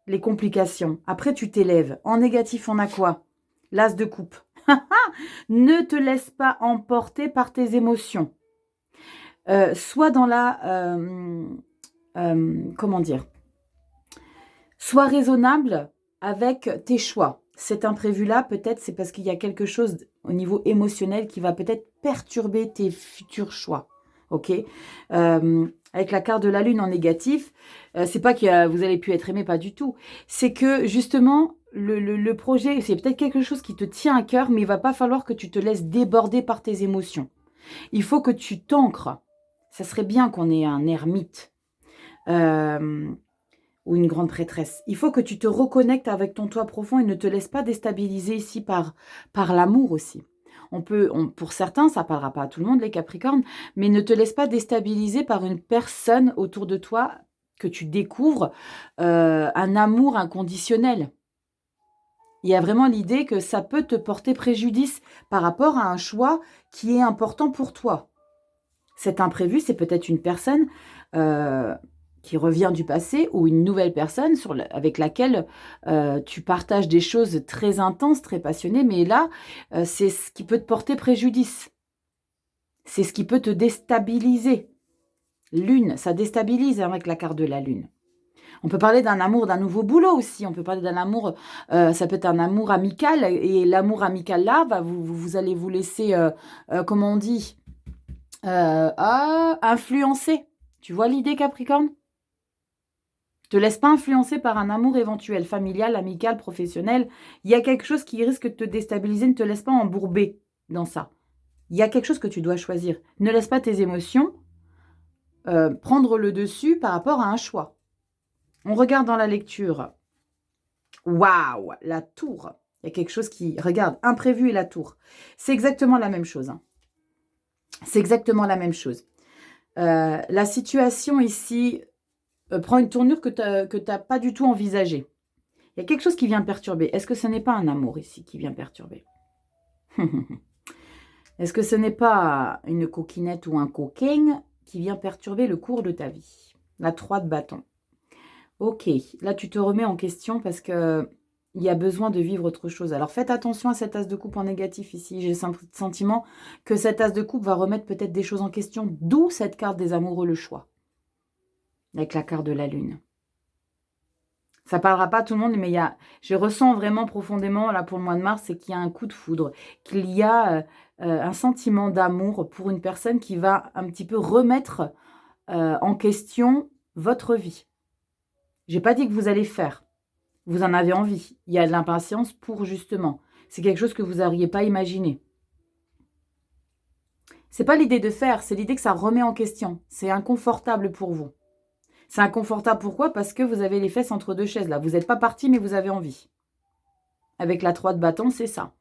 les complications. Après, tu t'élèves. En négatif, on a quoi? L'as de coupe. Ne te laisse pas emporter par tes émotions. Sois dans comment dire? Sois raisonnable avec tes choix. Cet imprévu-là, peut-être, c'est parce qu'il y a quelque chose au niveau émotionnel qui va peut-être perturber tes futurs choix. Ok, avec la carte de la lune en négatif, c'est pas que vous allez plus être aimé, pas du tout. C'est que justement, le projet, c'est peut-être quelque chose qui te tient à cœur, mais il va pas falloir que tu te laisses déborder par tes émotions. Il faut que tu t'ancres. Ça serait bien qu'on ait un ermite ou une grande prêtresse. Il faut que tu te reconnectes avec ton toi profond et ne te laisse pas déstabiliser ici par l'amour aussi. Pour certains, ça ne parlera pas à tout le monde, les Capricornes, mais ne te laisse pas déstabiliser par une personne autour de toi que tu découvres, un amour inconditionnel. Il y a vraiment l'idée que ça peut te porter préjudice par rapport à un choix qui est important pour toi. Cet imprévu, c'est peut-être une personne qui revient du passé ou une nouvelle personne avec laquelle tu partages des choses très intenses, très passionnées, mais là, c'est ce qui peut te porter préjudice. C'est ce qui peut te déstabiliser. Lune, ça déstabilise avec la carte de la lune. On peut parler d'un amour, d'un nouveau boulot aussi. On peut parler d'un amour, ça peut être un amour amical. Et l'amour amical là, vous allez vous laisser, comment on dit, influencer. Tu vois l'idée, Capricorne? Te laisse pas influencer par un amour éventuel, familial, amical, professionnel. Il y a quelque chose qui risque de te déstabiliser. Ne te laisse pas embourber dans ça. Il y a quelque chose que tu dois choisir. Ne laisse pas tes émotions prendre le dessus par rapport à un choix. On regarde dans la lecture. Waouh, la tour. Il y a quelque chose qui... Regarde, imprévu et la tour. C'est exactement la même chose. Hein. C'est exactement la même chose. La situation ici prend une tournure que tu n'as pas du tout envisagée. Il y a quelque chose qui vient perturber. Est-ce que ce n'est pas un amour ici qui vient perturber? Est-ce que ce n'est pas une coquinette ou un coquin qui vient perturber le cours de ta vie? La 3 de bâton. Ok, là tu te remets en question parce que il y a besoin de vivre autre chose. Alors faites attention à cet as de coupe en négatif ici. J'ai le sentiment que cet as de coupe va remettre peut-être des choses en question, d'où cette carte des amoureux, le choix. Avec la carte de la lune. Ça parlera pas à tout le monde, mais je ressens vraiment profondément, là pour le mois de mars, c'est qu'il y a un coup de foudre, qu'il y a un sentiment d'amour pour une personne qui va un petit peu remettre en question votre vie. J'ai pas dit que vous allez faire. Vous en avez envie. Il y a de l'impatience pour justement. C'est quelque chose que vous n'auriez pas imaginé. C'est pas l'idée de faire, c'est l'idée que ça remet en question. C'est inconfortable pour vous. C'est inconfortable pourquoi? Parce que vous avez les fesses entre deux chaises là. Vous n'êtes pas parti mais vous avez envie. Avec la 3 de bâton, c'est ça.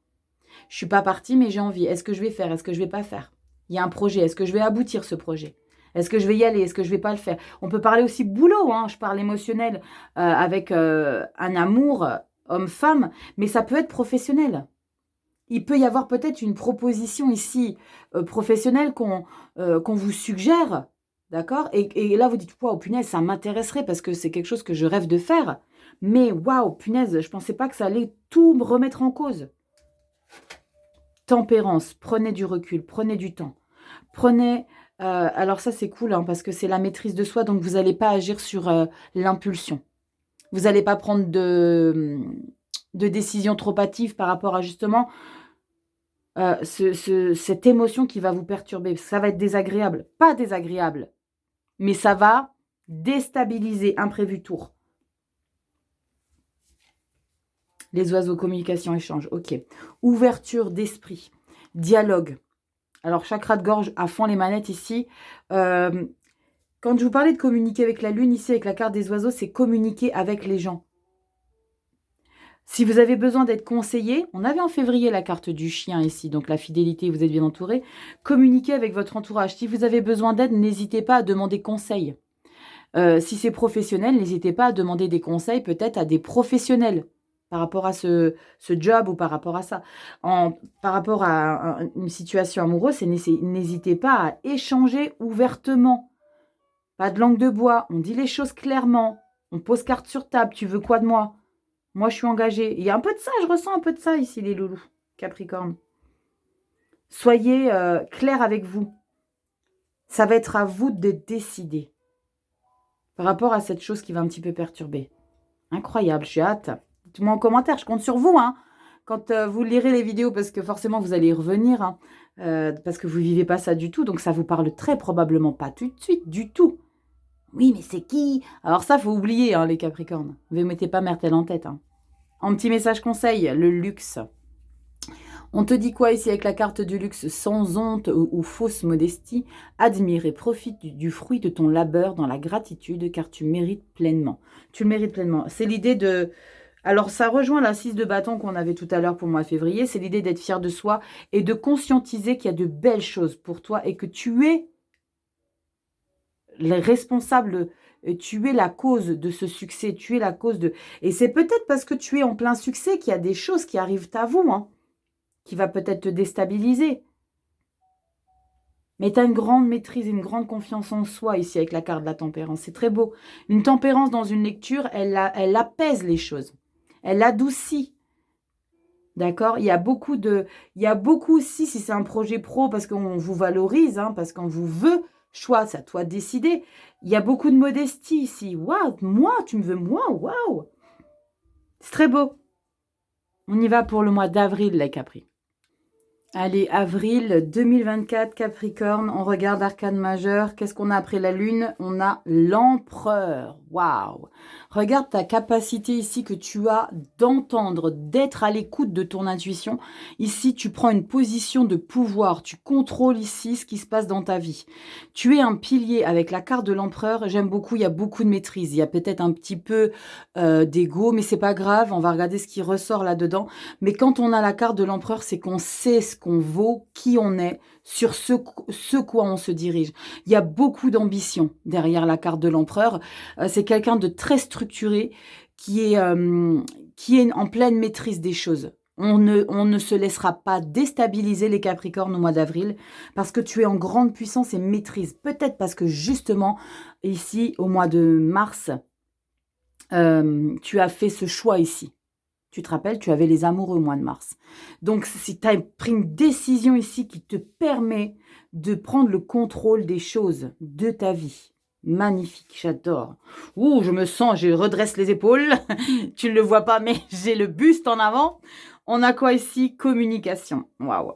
Je suis pas partie mais j'ai envie. Est-ce que je vais faire? Est-ce que je vais pas faire? Il y a un projet. Est-ce que je vais aboutir ce projet? Est-ce que je vais y aller? Est-ce que je vais pas le faire? On peut parler aussi boulot. Hein. Je parle émotionnel avec un amour homme-femme. Mais ça peut être professionnel. Il peut y avoir peut-être une proposition ici professionnelle qu'on vous suggère. D'accord, et là, vous dites, waouh, punaise, ça m'intéresserait parce que c'est quelque chose que je rêve de faire. Mais waouh, punaise, je ne pensais pas que ça allait tout me remettre en cause. Tempérance, prenez du recul, prenez du temps. Prenez, alors ça c'est cool hein, parce que c'est la maîtrise de soi, donc vous n'allez pas agir sur l'impulsion. Vous n'allez pas prendre de décisions trop hâtives par rapport à justement cette émotion qui va vous perturber. Ça va être désagréable, pas désagréable, mais ça va déstabiliser. Imprévu tour. Les oiseaux, communication, échange. Ok. Ouverture d'esprit. Dialogue. Alors, chakra de gorge à fond les manettes ici. Quand je vous parlais de communiquer avec la lune, ici avec la carte des oiseaux, c'est communiquer avec les gens. Si vous avez besoin d'être conseillé, on avait en février la carte du chien ici, donc la fidélité, vous êtes bien entouré. Communiquez avec votre entourage. Si vous avez besoin d'aide, n'hésitez pas à demander conseil. Si c'est professionnel, n'hésitez pas à demander des conseils peut-être à des professionnels par rapport à ce job ou par rapport à ça. Par rapport à une situation amoureuse, n'hésitez pas à échanger ouvertement. Pas de langue de bois, on dit les choses clairement. On pose carte sur table, tu veux quoi de moi? Moi, je suis engagée. Il y a un peu de ça, je ressens un peu de ça ici, les loulous. Capricorne. Soyez clair avec vous. Ça va être à vous de décider. Par rapport à cette chose qui va un petit peu perturber. Incroyable, j'ai hâte. Dites-moi en commentaire, je compte sur vous. Hein, quand vous lirez les vidéos, parce que forcément, vous allez y revenir. Hein, parce que vous ne vivez pas ça du tout. Donc, ça vous parle très probablement pas tout de suite, du tout. Oui, mais c'est qui? Alors ça, faut oublier, hein, les Capricornes. Ne mettez pas Mertel en tête. Hein. En petit message conseil, le luxe. On te dit quoi ici avec la carte du luxe? Sans honte ou fausse modestie, admire et profite du fruit de ton labeur dans la gratitude car tu mérites pleinement. Tu le mérites pleinement. C'est l'idée de... Alors ça rejoint la 6 de bâton qu'on avait tout à l'heure pour le mois de février. C'est l'idée d'être fier de soi et de conscientiser qu'il y a de belles choses pour toi et que tu es le responsable, tu es la cause de ce succès, tu es la cause de... Et c'est peut-être parce que tu es en plein succès qu'il y a des choses qui arrivent à vous, hein, qui va peut-être te déstabiliser. Mais tu as une grande maîtrise, une grande confiance en soi ici avec la carte de la tempérance. C'est très beau. Une tempérance dans une lecture, elle apaise les choses. Elle adoucit. D'accord? Il y a beaucoup aussi, si c'est un projet pro, parce qu'on vous valorise, hein, parce qu'on vous veut, choix, c'est à toi de décider. Il y a beaucoup de modestie ici. Waouh, moi, tu me veux moi, waouh! C'est très beau. On y va pour le mois d'avril, les Capri. Allez, avril 2024, Capricorne, on regarde arcane majeur. Qu'est-ce qu'on a après la lune? On a l'empereur. Waouh! Regarde ta capacité ici que tu as d'entendre, d'être à l'écoute de ton intuition. Ici, tu prends une position de pouvoir. Tu contrôles ici ce qui se passe dans ta vie. Tu es un pilier avec la carte de l'empereur. J'aime beaucoup, il y a beaucoup de maîtrise. Il y a peut-être un petit peu d'ego, mais c'est pas grave. On va regarder ce qui ressort là-dedans. Mais quand on a la carte de l'empereur, c'est qu'on sait ce qu'on vaut, qui on est, sur ce quoi on se dirige. Il y a beaucoup d'ambition derrière la carte de l'empereur. C'est quelqu'un de très structuré qui est en pleine maîtrise des choses. On ne se laissera pas déstabiliser les Capricornes au mois d'avril parce que tu es en grande puissance et maîtrise. Peut-être parce que justement, ici, au mois de mars, tu as fait ce choix ici. Tu te rappelles, tu avais les amoureux au mois de mars. Donc, si tu as pris une décision ici qui te permet de prendre le contrôle des choses de ta vie. Magnifique, j'adore. Ouh, je me sens, je redresse les épaules. Tu ne le vois pas, mais j'ai le buste en avant. On a quoi ici? Communication. Waouh.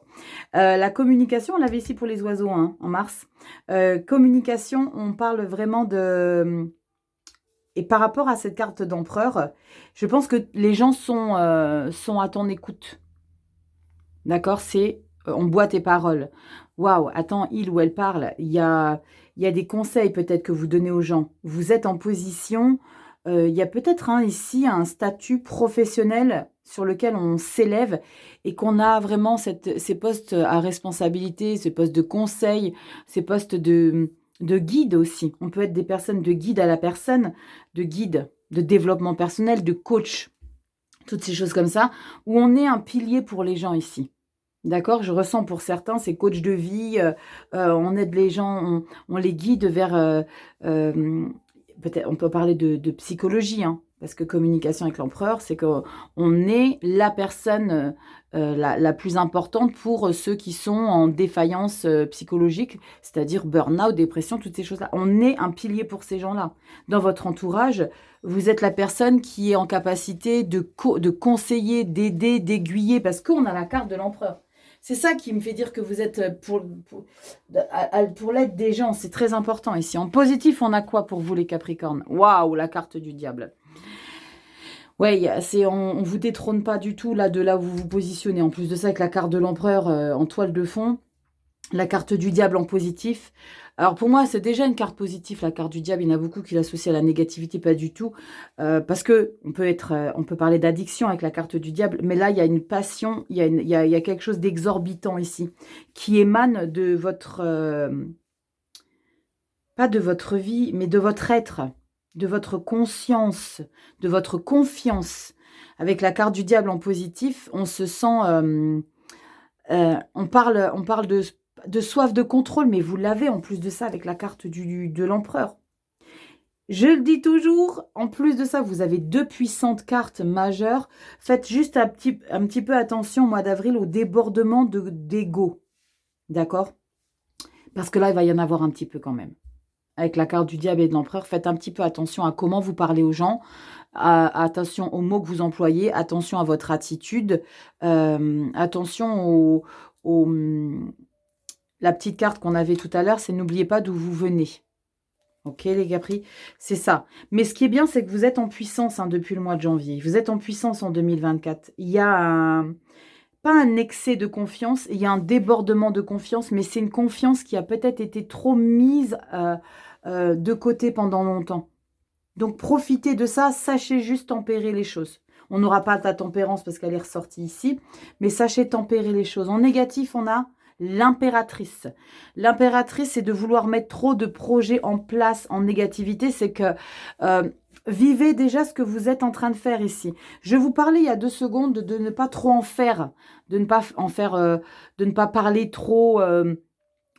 La communication, on l'avait ici pour les oiseaux hein, en mars. Communication, on parle vraiment de... Et par rapport à cette carte d'empereur, je pense que les gens sont à ton écoute. D'accord? C'est on boit tes paroles. Waouh, attends, il ou elle parle. Il y a des conseils peut-être que vous donnez aux gens. Vous êtes en position, il y a peut-être ici un statut professionnel sur lequel on s'élève et qu'on a vraiment ces postes à responsabilité, ces postes de conseil, ces postes de guide aussi. On peut être des personnes de guide à la personne, de guide, de développement personnel, de coach, toutes ces choses comme ça, où on est un pilier pour les gens ici. D'accord? Je ressens pour certains, c'est coach de vie, on aide les gens, on les guide vers, peut-être on peut parler de psychologie, hein, parce que communication avec l'empereur, c'est qu'on est la personne, la plus importante pour ceux qui sont en défaillance, psychologique, c'est-à-dire burn-out, dépression, toutes ces choses-là. On est un pilier pour ces gens-là. Dans votre entourage, vous êtes la personne qui est en capacité de conseiller, d'aider, d'aiguiller, parce qu'on a la carte de l'empereur. C'est ça qui me fait dire que vous êtes pour l'aide des gens. C'est très important ici. En positif, on a quoi pour vous les Capricornes? Waouh, la carte du diable. Ouais, on vous détrône pas du tout là de là où vous vous positionnez. En plus de ça, avec la carte de l'empereur en toile de fond, la carte du diable en positif. Alors pour moi, c'est déjà une carte positive, la carte du diable. Il y en a beaucoup qui l'associent à la négativité, pas du tout. Parce que on peut parler d'addiction avec la carte du diable, mais là, il y a une passion, il y a quelque chose d'exorbitant ici, qui émane de votre... pas de votre vie, mais de votre être, de votre conscience, de votre confiance. Avec la carte du diable en positif, on se sent... on parle de soif de contrôle, mais vous l'avez en plus de ça avec la carte de l'empereur. Je le dis toujours, en plus de ça, vous avez deux puissantes cartes majeures. Faites juste un petit peu attention au mois d'avril au débordement d'ego. D'accord? Parce que là, il va y en avoir un petit peu quand même. Avec la carte du diable et de l'empereur, faites un petit peu attention à comment vous parlez aux gens, attention aux mots que vous employez, attention à votre attitude, attention la petite carte qu'on avait tout à l'heure, c'est n'oubliez pas d'où vous venez. Ok les Capri, c'est ça. Mais ce qui est bien, c'est que vous êtes en puissance depuis le mois de janvier. Vous êtes en puissance en 2024. Il y a pas un excès de confiance, il y a un débordement de confiance, mais c'est une confiance qui a peut-être été trop mise de côté pendant longtemps. Donc profitez de ça, sachez juste tempérer les choses. On n'aura pas ta tempérance parce qu'elle est ressortie ici, mais sachez tempérer les choses. En négatif, on a l'impératrice. L'impératrice, c'est de vouloir mettre trop de projets en place en négativité. C'est que vivez déjà ce que vous êtes en train de faire ici. Je vous parlais il y a 2 secondes de ne pas trop en faire, de ne pas en faire, de ne pas parler trop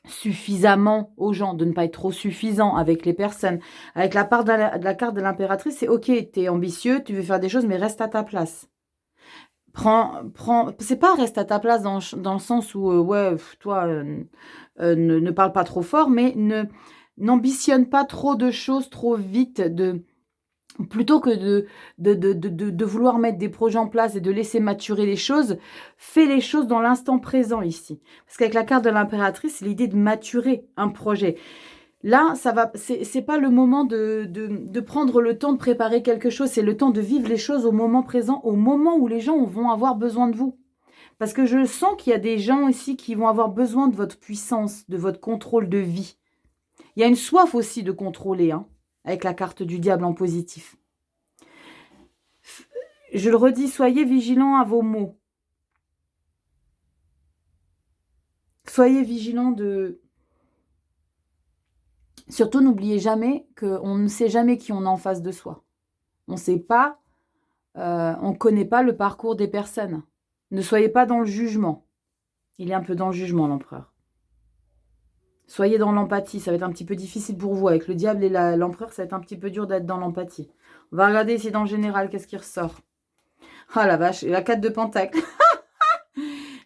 suffisamment aux gens, de ne pas être trop suffisant avec les personnes. Avec la part de la carte de l'impératrice, c'est ok, tu es ambitieux, tu veux faire des choses, mais reste à ta place. C'est pas reste à ta place dans le sens où, ouais, toi, ne parle pas trop fort, mais n'ambitionne pas trop de choses trop vite, plutôt que de vouloir mettre des projets en place et de laisser maturer les choses, fais les choses dans l'instant présent ici. Parce qu'avec la carte de l'impératrice, c'est l'idée de maturer un projet. Là, c'est pas le moment de prendre le temps de préparer quelque chose, c'est le temps de vivre les choses au moment présent, au moment où les gens vont avoir besoin de vous. Parce que je sens qu'il y a des gens ici qui vont avoir besoin de votre puissance, de votre contrôle de vie. Il y a une soif aussi de contrôler, hein, avec la carte du diable en positif. Je le redis, soyez vigilants à vos mots. Soyez vigilants de... Surtout, n'oubliez jamais qu'on ne sait jamais qui on a en face de soi. On ne sait pas, on ne connaît pas le parcours des personnes. Ne soyez pas dans le jugement. Il est un peu dans le jugement, l'empereur. Soyez dans l'empathie. Ça va être un petit peu difficile pour vous. Avec le diable et l'empereur, ça va être un petit peu dur d'être dans l'empathie. On va regarder ici dans le général, qu'est-ce qui ressort. Ah la vache, la 4 de Pentacle.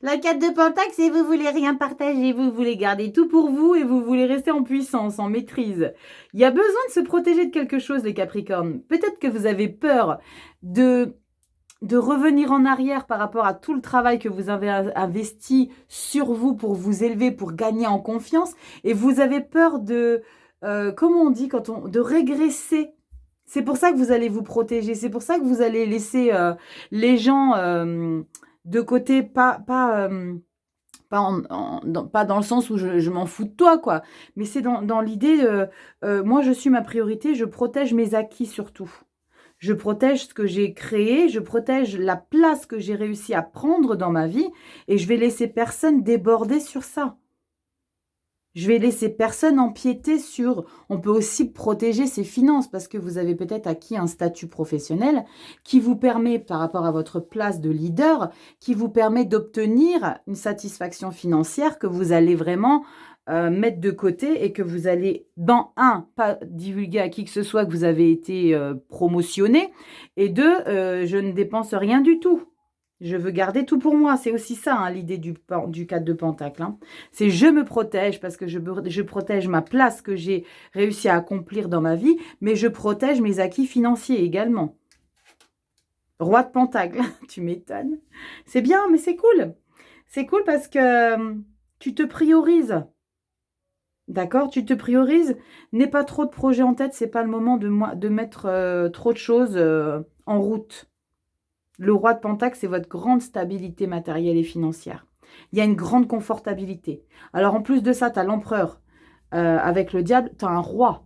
La 4 de Pentacle, c'est vous voulez rien partager, vous voulez garder tout pour vous et vous voulez rester en puissance, en maîtrise. Il y a besoin de se protéger de quelque chose, les Capricornes. Peut-être que vous avez peur de revenir en arrière par rapport à tout le travail que vous avez investi sur vous pour vous élever, pour gagner en confiance. Et vous avez peur de, comment on dit, de régresser. C'est pour ça que vous allez vous protéger. C'est pour ça que vous allez laisser les gens de côté, pas Pas dans le sens où je m'en fous de toi, quoi. Mais c'est dans l'idée, moi, je suis ma priorité, je protège mes acquis surtout. Je protège ce que j'ai créé, je protège la place que j'ai réussi à prendre dans ma vie et je vais laisser personne déborder sur ça. Je vais laisser personne empiéter sur... On peut aussi protéger ses finances parce que vous avez peut-être acquis un statut professionnel qui vous permet, par rapport à votre place de leader, qui vous permet d'obtenir une satisfaction financière que vous allez vraiment mettre de côté et que vous allez, pas divulguer à qui que ce soit que vous avez été promotionné, et deux, je ne dépense rien du tout. Je veux garder tout pour moi. C'est aussi ça, hein, l'idée du 4 de Pentacle. Hein. C'est je me protège parce que je protège ma place que j'ai réussi à accomplir dans ma vie, mais je protège mes acquis financiers également. Roi de Pentacle, tu m'étonnes. C'est bien, mais c'est cool. C'est cool parce que tu te priorises. D'accord? Tu te priorises. N'aie pas trop de projets en tête. C'est pas le moment de mettre trop de choses en route. Le roi de Pentacle, c'est votre grande stabilité matérielle et financière. Il y a une grande confortabilité. Alors, en plus de ça, tu as l'empereur avec le diable, tu as un roi.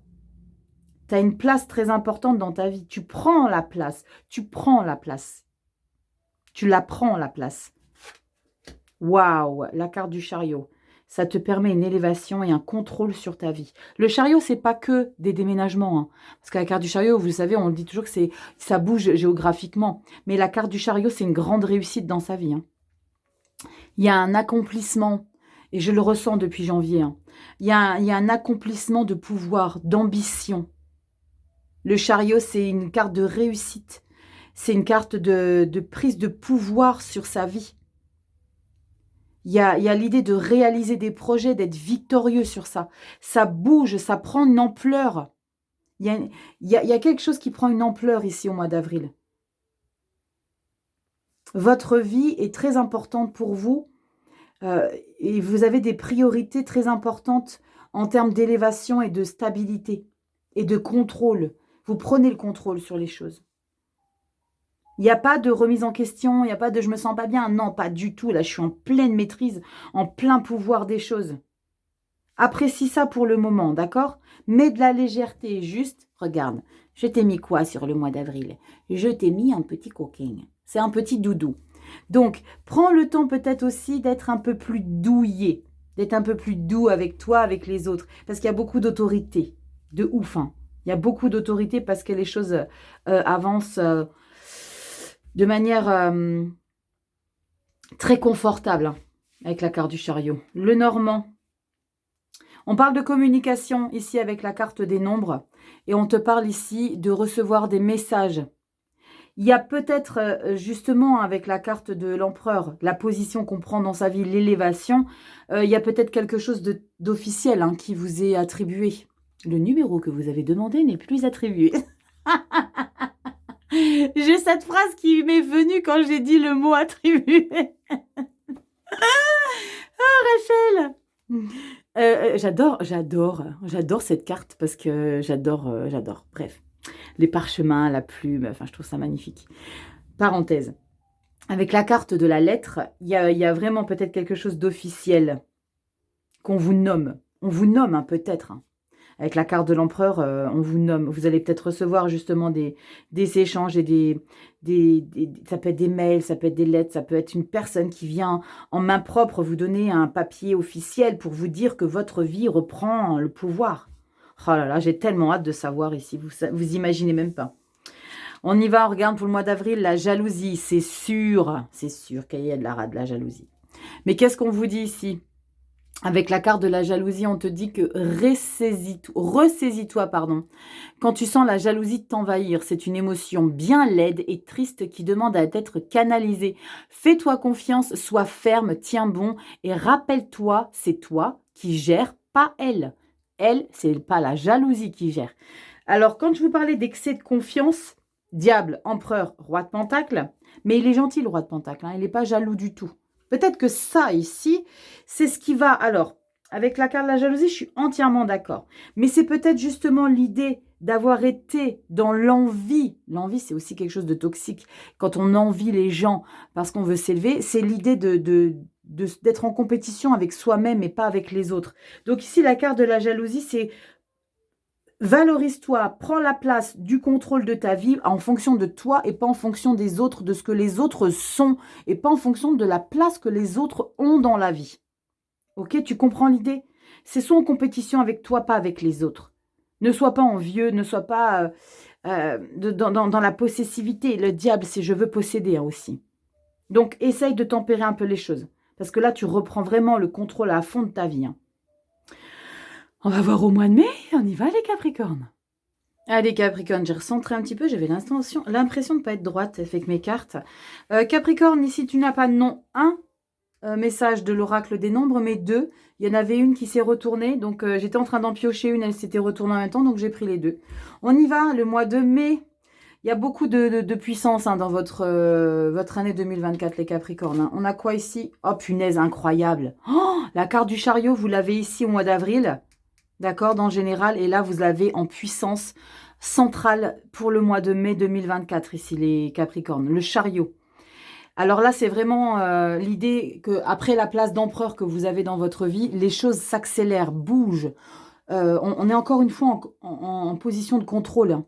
Tu as une place très importante dans ta vie. Tu prends la place. Tu prends la place. Tu la prends, la place. Waouh, la carte du chariot. Ça te permet une élévation et un contrôle sur ta vie. Le chariot, c'est pas que des déménagements. Hein. Parce que la carte du chariot, vous savez, on dit toujours que ça bouge géographiquement. Mais la carte du chariot, c'est une grande réussite dans sa vie. Hein. Il y a un accomplissement, et je le ressens depuis janvier. Hein. Il y a un accomplissement de pouvoir, d'ambition. Le chariot, c'est une carte de réussite. C'est une carte de prise de pouvoir sur sa vie. Il y a l'idée de réaliser des projets, d'être victorieux sur ça. Ça bouge, ça prend une ampleur. Il y a quelque chose qui prend une ampleur ici au mois d'avril. Votre vie est très importante pour vous et vous avez des priorités très importantes en termes d'élévation et de stabilité et de contrôle. Vous prenez le contrôle sur les choses. Il n'y a pas de remise en question, il n'y a pas de « je me sens pas bien ». Non, pas du tout. Là, je suis en pleine maîtrise, en plein pouvoir des choses. Apprécie ça pour le moment, d'accord? Mets de la légèreté, juste, regarde, je t'ai mis quoi sur le mois d'avril? Je t'ai mis un petit coquin. C'est un petit doudou. Donc, prends le temps peut-être aussi d'être un peu plus douillet, d'être un peu plus doux avec toi, avec les autres, parce qu'il y a beaucoup d'autorité, de ouf. Hein. Il y a beaucoup d'autorité parce que les choses avancent de manière très confortable hein, avec la carte du chariot. Le Normand. On parle de communication ici avec la carte des nombres et on te parle ici de recevoir des messages. Il y a peut-être justement avec la carte de l'empereur, la position qu'on prend dans sa vie, l'élévation, il y a peut-être quelque chose d'officiel hein, qui vous est attribué. Le numéro que vous avez demandé n'est plus attribué. J'ai cette phrase qui m'est venue quand j'ai dit le mot attribué. Ah, Rachel j'adore cette carte parce que j'adore. Bref, les parchemins, la plume, enfin, je trouve ça magnifique. Parenthèse. Avec la carte de la lettre, il y a vraiment peut-être quelque chose d'officiel qu'on vous nomme. On vous nomme hein, peut-être. Hein. Avec la carte de l'empereur, on vous nomme. Vous allez peut-être recevoir justement des échanges et ça peut être des mails, ça peut être des lettres, ça peut être une personne qui vient en main propre vous donner un papier officiel pour vous dire que votre vie reprend le pouvoir. Oh là là, j'ai tellement hâte de savoir ici, vous imaginez même pas. On y va, on regarde pour le mois d'avril, la jalousie, c'est sûr qu'il y a de la jalousie. Mais qu'est-ce qu'on vous dit ici ? Avec la carte de la jalousie, on te dit que ressaisis-toi, quand tu sens la jalousie t'envahir. C'est une émotion bien laide et triste qui demande à être canalisée. Fais-toi confiance, sois ferme, tiens bon et rappelle-toi, c'est toi qui gères, pas elle. Elle, c'est pas la jalousie qui gère. Alors, quand je vous parlais d'excès de confiance, diable, empereur, roi de pentacle, mais il est gentil le roi de pentacle, hein, il n'est pas jaloux du tout. Peut-être que ça, ici, c'est ce qui va... Alors, avec la carte de la jalousie, je suis entièrement d'accord. Mais c'est peut-être justement l'idée d'avoir été dans l'envie. L'envie, c'est aussi quelque chose de toxique. Quand on envie les gens parce qu'on veut s'élever, c'est l'idée d'être en compétition avec soi-même et pas avec les autres. Donc ici, la carte de la jalousie, c'est valorise-toi, prends la place du contrôle de ta vie en fonction de toi et pas en fonction des autres, de ce que les autres sont et pas en fonction de la place que les autres ont dans la vie. Ok, tu comprends l'idée? C'est soit en compétition avec toi, pas avec les autres. Ne sois pas envieux, ne sois pas dans la possessivité. Le diable, c'est je veux posséder aussi. Donc, essaye de tempérer un peu les choses. Parce que là, tu reprends vraiment le contrôle à fond de ta vie. Hein. On va voir au mois de mai. On y va, les Capricornes. Allez, Capricorne, j'ai recentré un petit peu. J'avais l'impression de ne pas être droite avec mes cartes. Capricorne, ici, tu n'as pas non un message de l'oracle des nombres, mais deux. Il y en avait une qui s'est retournée. Donc, j'étais en train d'en piocher une. Elle s'était retournée en même temps. Donc, j'ai pris les deux. On y va, le mois de mai. Il y a beaucoup de puissance dans votre année 2024, les Capricornes. Hein. On a quoi ici? Oh, punaise, incroyable. Oh, la carte du chariot, vous l'avez ici au mois d'avril. D'accord, dans le général. Et là, vous l'avez en puissance centrale pour le mois de mai 2024, ici, les Capricornes. Le chariot. Alors là, c'est vraiment l'idée qu'après la place d'empereur que vous avez dans votre vie, les choses s'accélèrent, bougent. On est encore une fois en position de contrôle. Hein.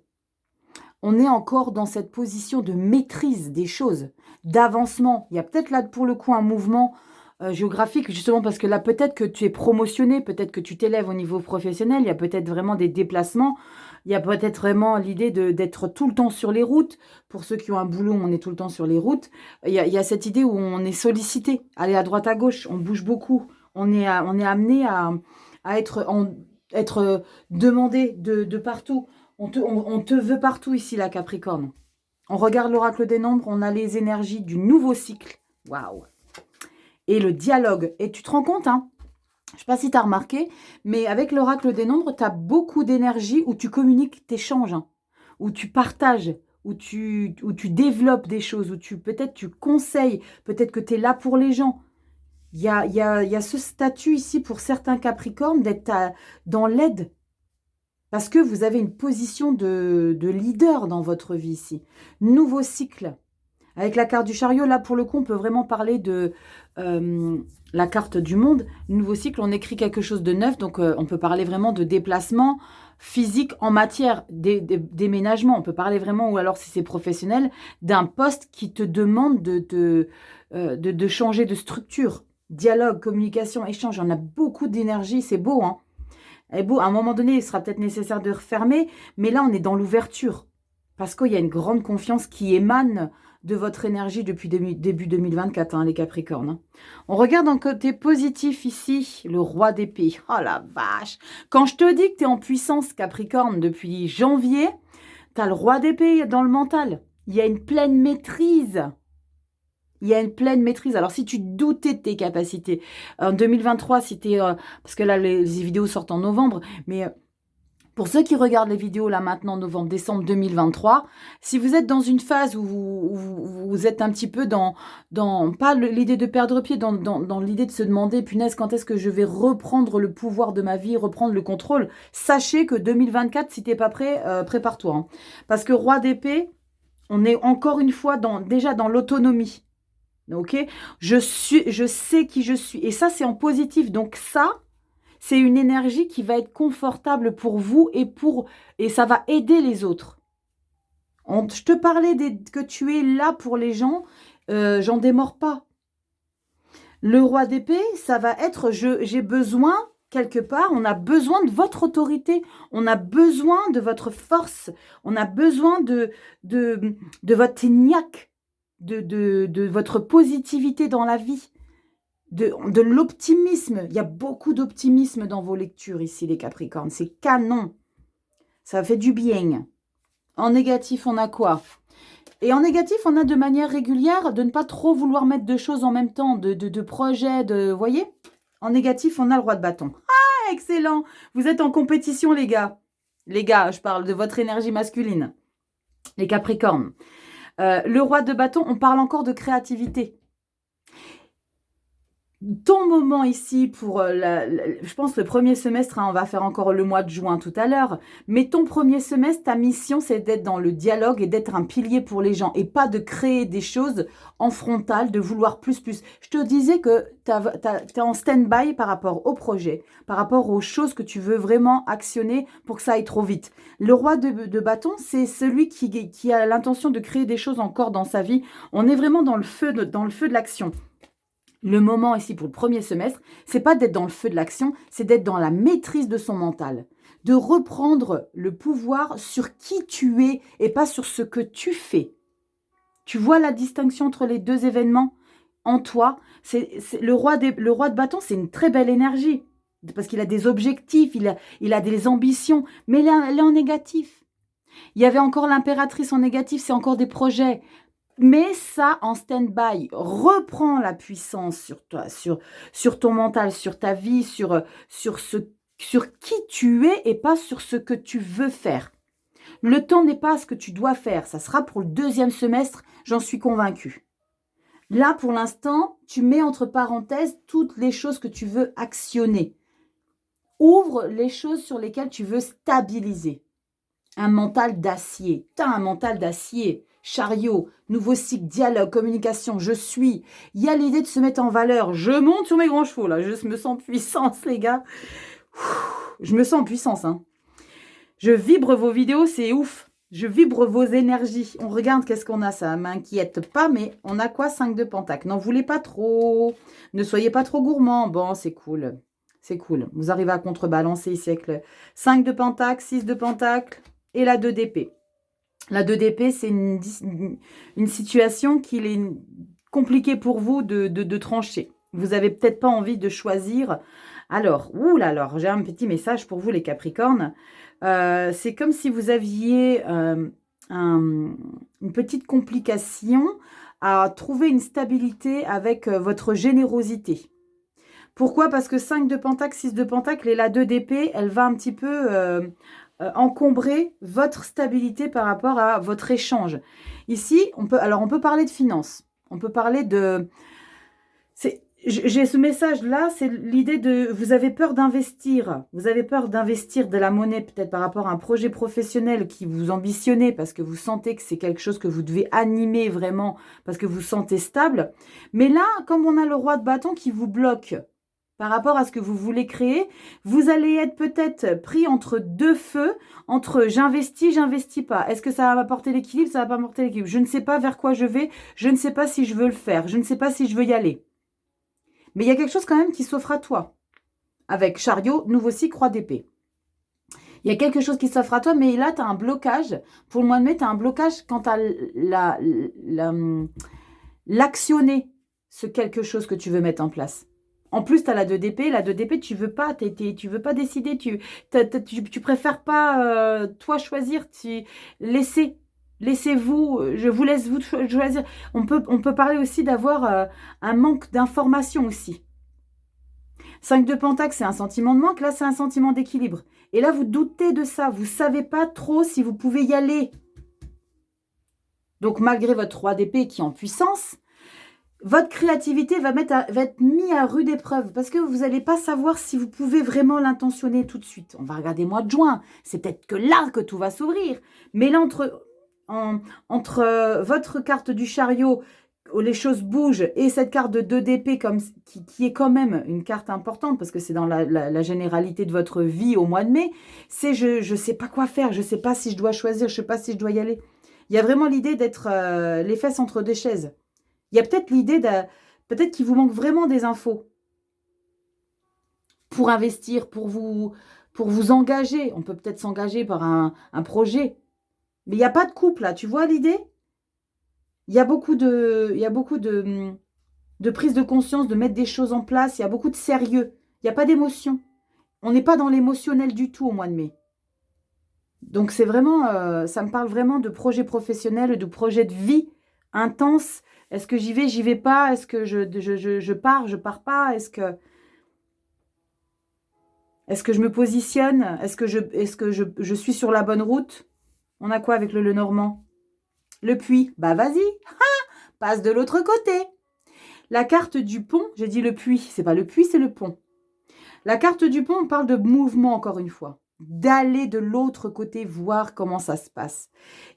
On est encore dans cette position de maîtrise des choses, d'avancement. Il y a peut-être là, pour le coup, un mouvement géographique, justement parce que là, peut-être que tu es promotionné, peut-être que tu t'élèves au niveau professionnel, il y a peut-être vraiment des déplacements, il y a peut-être vraiment l'idée d'être tout le temps sur les routes. Pour ceux qui ont un boulot, on est tout le temps sur les routes. Il y a cette idée où on est sollicité, aller à droite, à gauche, on bouge beaucoup. On est amené à être demandé de partout. On te veut partout ici, la Capricorne. On regarde l'oracle des nombres, on a les énergies du nouveau cycle. Waouh! Et le dialogue. Et tu te rends compte, hein? Je ne sais pas si tu as remarqué, mais avec l'oracle des nombres, tu as beaucoup d'énergie où tu communiques, tu échanges, hein, où tu partages, où tu développes des choses, où peut-être tu conseilles, peut-être que tu es là pour les gens. Il y a ce statut ici pour certains Capricornes d'être dans l'aide. Parce que vous avez une position de leader dans votre vie ici. Nouveau cycle. Avec la carte du chariot, là, pour le coup, on peut vraiment parler de la carte du monde. Nouveau cycle, on écrit quelque chose de neuf. Donc, on peut parler vraiment de déplacement physique en matière déménagement. On peut parler vraiment, ou alors si c'est professionnel, d'un poste qui te demande de changer de structure. Dialogue, communication, échange. On a beaucoup d'énergie. C'est beau, hein? Et beau, à un moment donné, il sera peut-être nécessaire de refermer, mais là, on est dans l'ouverture. Parce qu'il y a une grande confiance qui émane de votre énergie depuis début 2024, hein, les Capricornes. Hein. On regarde un côté positif ici, le roi d'épée. Oh la vache! Quand je te dis que tu es en puissance, Capricorne, depuis janvier, tu as le roi d'épée dans le mental. Il y a une pleine maîtrise. Il y a une pleine maîtrise. Alors, si tu doutais de tes capacités, en 2023, si tu es... parce que là, les vidéos sortent en novembre, mais pour ceux qui regardent les vidéos là maintenant, novembre, décembre 2023, si vous êtes dans une phase où vous êtes un petit peu dans pas l'idée de perdre pied, dans l'idée de se demander, punaise, quand est-ce que je vais reprendre le pouvoir de ma vie, reprendre le contrôle, sachez que 2024, si tu n'es pas prêt, prépare-toi. Hein. Parce que roi d'épée, on est encore une fois déjà dans l'autonomie. Ok, je sais qui je suis. Et ça, c'est en positif. Donc ça, c'est une énergie qui va être confortable pour vous et ça va aider les autres. Je te parlais que tu es là pour les gens, j'en démords pas. Le roi d'épée, ça va être j'ai besoin, quelque part, on a besoin de votre autorité, on a besoin de votre force, on a besoin de votre niaque. De votre positivité dans la vie, de l'optimisme. Il y a beaucoup d'optimisme dans vos lectures ici, les Capricornes. C'est canon. Ça fait du bien. En négatif, on a quoi? Et en négatif, on a de manière régulière de ne pas trop vouloir mettre de choses en même temps, de projets, vous voyez? En négatif, on a le roi de bâton. Ah, excellent! Vous êtes en compétition, les gars. Les gars, je parle de votre énergie masculine. Les Capricornes. Le roi de bâton, on parle encore de créativité. ton moment ici pour, je pense le premier semestre, hein, on va faire encore le mois de juin tout à l'heure, mais ton premier semestre, ta mission, c'est d'être dans le dialogue et d'être un pilier pour les gens et pas de créer des choses en frontal, de vouloir plus, plus. Je te disais que tu es en stand-by par rapport au projet, par rapport aux choses que tu veux vraiment actionner pour que ça aille trop vite. Le roi de bâton, c'est celui qui a l'intention de créer des choses encore dans sa vie. On est vraiment dans le feu de l'action. Le moment ici pour le premier semestre, c'est pas d'être dans le feu de l'action, c'est d'être dans la maîtrise de son mental, de reprendre le pouvoir sur qui tu es et pas sur ce que tu fais. Tu vois la distinction entre les deux événements en toi. Le roi de bâton, c'est une très belle énergie parce qu'il a des objectifs, il a des ambitions, mais là, elle est en négatif. Il y avait encore l'impératrice en négatif, c'est encore des projets. Mais ça, en stand-by, reprends la puissance sur toi, sur ton mental, sur ta vie, sur qui tu es et pas sur ce que tu veux faire. Le temps n'est pas ce que tu dois faire. Ça sera pour le deuxième semestre, j'en suis convaincue. Là, pour l'instant, tu mets entre parenthèses toutes les choses que tu veux actionner. Ouvre les choses sur lesquelles tu veux stabiliser. Un mental d'acier. Tu as un mental d'acier. Chariot, nouveau cycle, dialogue, communication, je suis. Il y a l'idée de se mettre en valeur. Je monte sur mes grands chevaux, là. Je me sens puissance, les gars. Je me sens en puissance, hein. Je vibre vos vidéos, c'est ouf. Je vibre vos énergies. On regarde qu'est-ce qu'on a, ça m'inquiète pas, mais on a quoi? 5 de pentacle. N'en voulez pas trop. Ne soyez pas trop gourmands. Bon, c'est cool. C'est cool. Vous arrivez à contrebalancer ici avec le 5 de pentacle, 6 de pentacle et la 2 d'épée. La 2 d'épée, c'est une situation qu'il est compliqué pour vous de trancher. Vous n'avez peut-être pas envie de choisir. Alors, alors, j'ai un petit message pour vous, les Capricornes. C'est comme si vous aviez une petite complication à trouver une stabilité avec votre générosité. Pourquoi? Parce que 5 de pentacle, 6 de pentacle et la 2 d'épée, elle va un petit peu encombrer votre stabilité par rapport à votre échange. Ici, on peut parler de finances. On peut parler de... J'ai ce message-là, c'est l'idée de... Vous avez peur d'investir. Vous avez peur d'investir de la monnaie peut-être par rapport à un projet professionnel qui vous ambitionnez parce que vous sentez que c'est quelque chose que vous devez animer vraiment parce que vous sentez stable. Mais là, comme on a le roi de bâton qui vous bloque par rapport à ce que vous voulez créer, vous allez être peut-être pris entre deux feux, entre j'investis, j'investis pas. Est-ce que ça va m'apporter l'équilibre, ça va pas m'apporter l'équilibre? Je ne sais pas vers quoi je vais, je ne sais pas si je veux le faire, je ne sais pas si je veux y aller. Mais il y a quelque chose quand même qui s'offre à toi. Avec chariot, nouveau cycle, croix d'épée. Il y a quelque chose qui s'offre à toi, mais là, tu as un blocage. Pour le mois de mai, tu as un blocage quant à l'actionner, ce quelque chose que tu veux mettre en place. En plus, tu as la 2 d'épée. La 2 d'épée, tu veux pas décider. Tu préfères pas, toi, choisir. Laissez-vous, je vous laisse vous choisir. On peut parler aussi d'avoir un manque d'information aussi. 5 de pentacle, c'est un sentiment de manque. Là, c'est un sentiment d'équilibre. Et là, vous doutez de ça. Vous ne savez pas trop si vous pouvez y aller. Donc, malgré votre 3 d'épée qui est en puissance, votre créativité va être mise à rude épreuve parce que vous n'allez pas savoir si vous pouvez vraiment l'intentionner tout de suite. On va regarder mois de juin. C'est peut-être que là que tout va s'ouvrir. Mais là, entre votre carte du chariot, où les choses bougent, et cette carte de 2 d'épée qui est quand même une carte importante parce que c'est dans la généralité de votre vie au mois de mai, c'est je ne sais pas quoi faire, je ne sais pas si je dois choisir, je ne sais pas si je dois y aller. Il y a vraiment l'idée d'être les fesses entre deux chaises. Il y a peut-être l'idée peut-être qu'il vous manque vraiment des infos pour investir, pour vous engager. On peut peut-être s'engager par un projet. Mais il n'y a pas de couple là, tu vois l'idée? Il y a beaucoup de prise de conscience, de mettre des choses en place. Il y a beaucoup de sérieux. Il n'y a pas d'émotion. On n'est pas dans l'émotionnel du tout au mois de mai. Donc c'est vraiment, ça me parle vraiment de projet professionnel, de projet de vie intense. Est-ce que j'y vais pas? Est-ce que je pars pas? Est-ce que je me positionne? Est-ce que je suis sur la bonne route? On a quoi avec le Lenormand? Le puits? Bah vas-y, passe de l'autre côté. La carte du pont, j'ai dit le puits, c'est pas le puits, c'est le pont. La carte du pont, on parle de mouvement encore une fois. D'aller de l'autre côté voir comment ça se passe.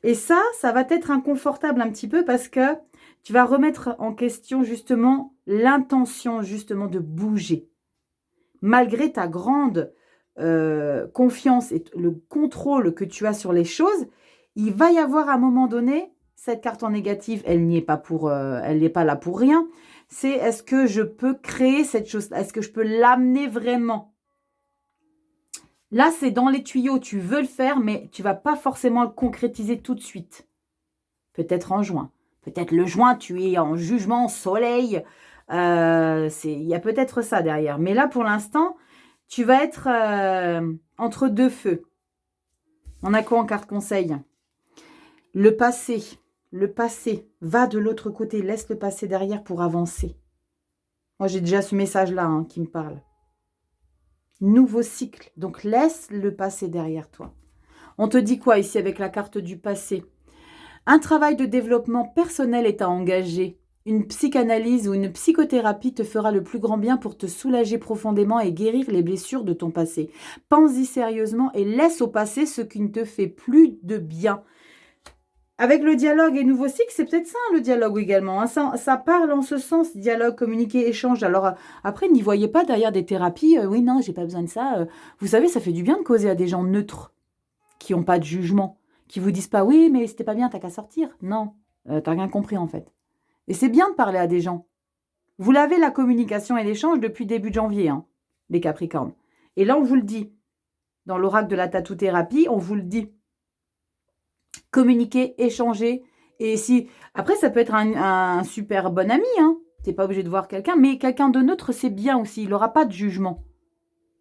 Et ça va être inconfortable un petit peu parce que tu vas remettre en question justement l'intention justement de bouger. Malgré ta grande confiance et le contrôle que tu as sur les choses, il va y avoir à un moment donné, cette carte en négative, elle n'est pas là pour rien. C'est est-ce que je peux créer cette chose? Est-ce que je peux l'amener vraiment? Là, c'est dans les tuyaux, tu veux le faire, mais tu ne vas pas forcément le concrétiser tout de suite. Peut-être en juin. Peut-être le juin, tu es en jugement, soleil. Il y a peut-être ça derrière. Mais là, pour l'instant, tu vas être entre deux feux. On a quoi en carte conseil? Le passé. Le passé. Va de l'autre côté. Laisse le passé derrière pour avancer. Moi, j'ai déjà ce message-là qui me parle. Nouveau cycle. Donc, laisse le passé derrière toi. On te dit quoi ici avec la carte du passé? Un travail de développement personnel est à engager. Une psychanalyse ou une psychothérapie te fera le plus grand bien pour te soulager profondément et guérir les blessures de ton passé. Pense-y sérieusement et laisse au passé ce qui ne te fait plus de bien. Avec le dialogue et nouveau cycle, c'est peut-être ça le dialogue également. Ça parle en ce sens, dialogue, communiquer, échange. Alors après, n'y voyez pas derrière des thérapies. Oui, non, j'ai pas besoin de ça. Vous savez, ça fait du bien de causer à des gens neutres, qui n'ont pas de jugement, qui vous disent pas oui, mais c'était pas bien, t'as qu'à sortir. Non, t'as rien compris en fait. Et c'est bien de parler à des gens. Vous l'avez la communication et l'échange depuis début de janvier, les Capricornes. Et là, on vous le dit. Dans l'oracle de la tatou-thérapie, on vous le dit. Communiquer, échanger. Et si après, ça peut être un super bon ami. T'es pas obligé de voir quelqu'un, mais quelqu'un de neutre, c'est bien aussi. Il n'aura pas de jugement.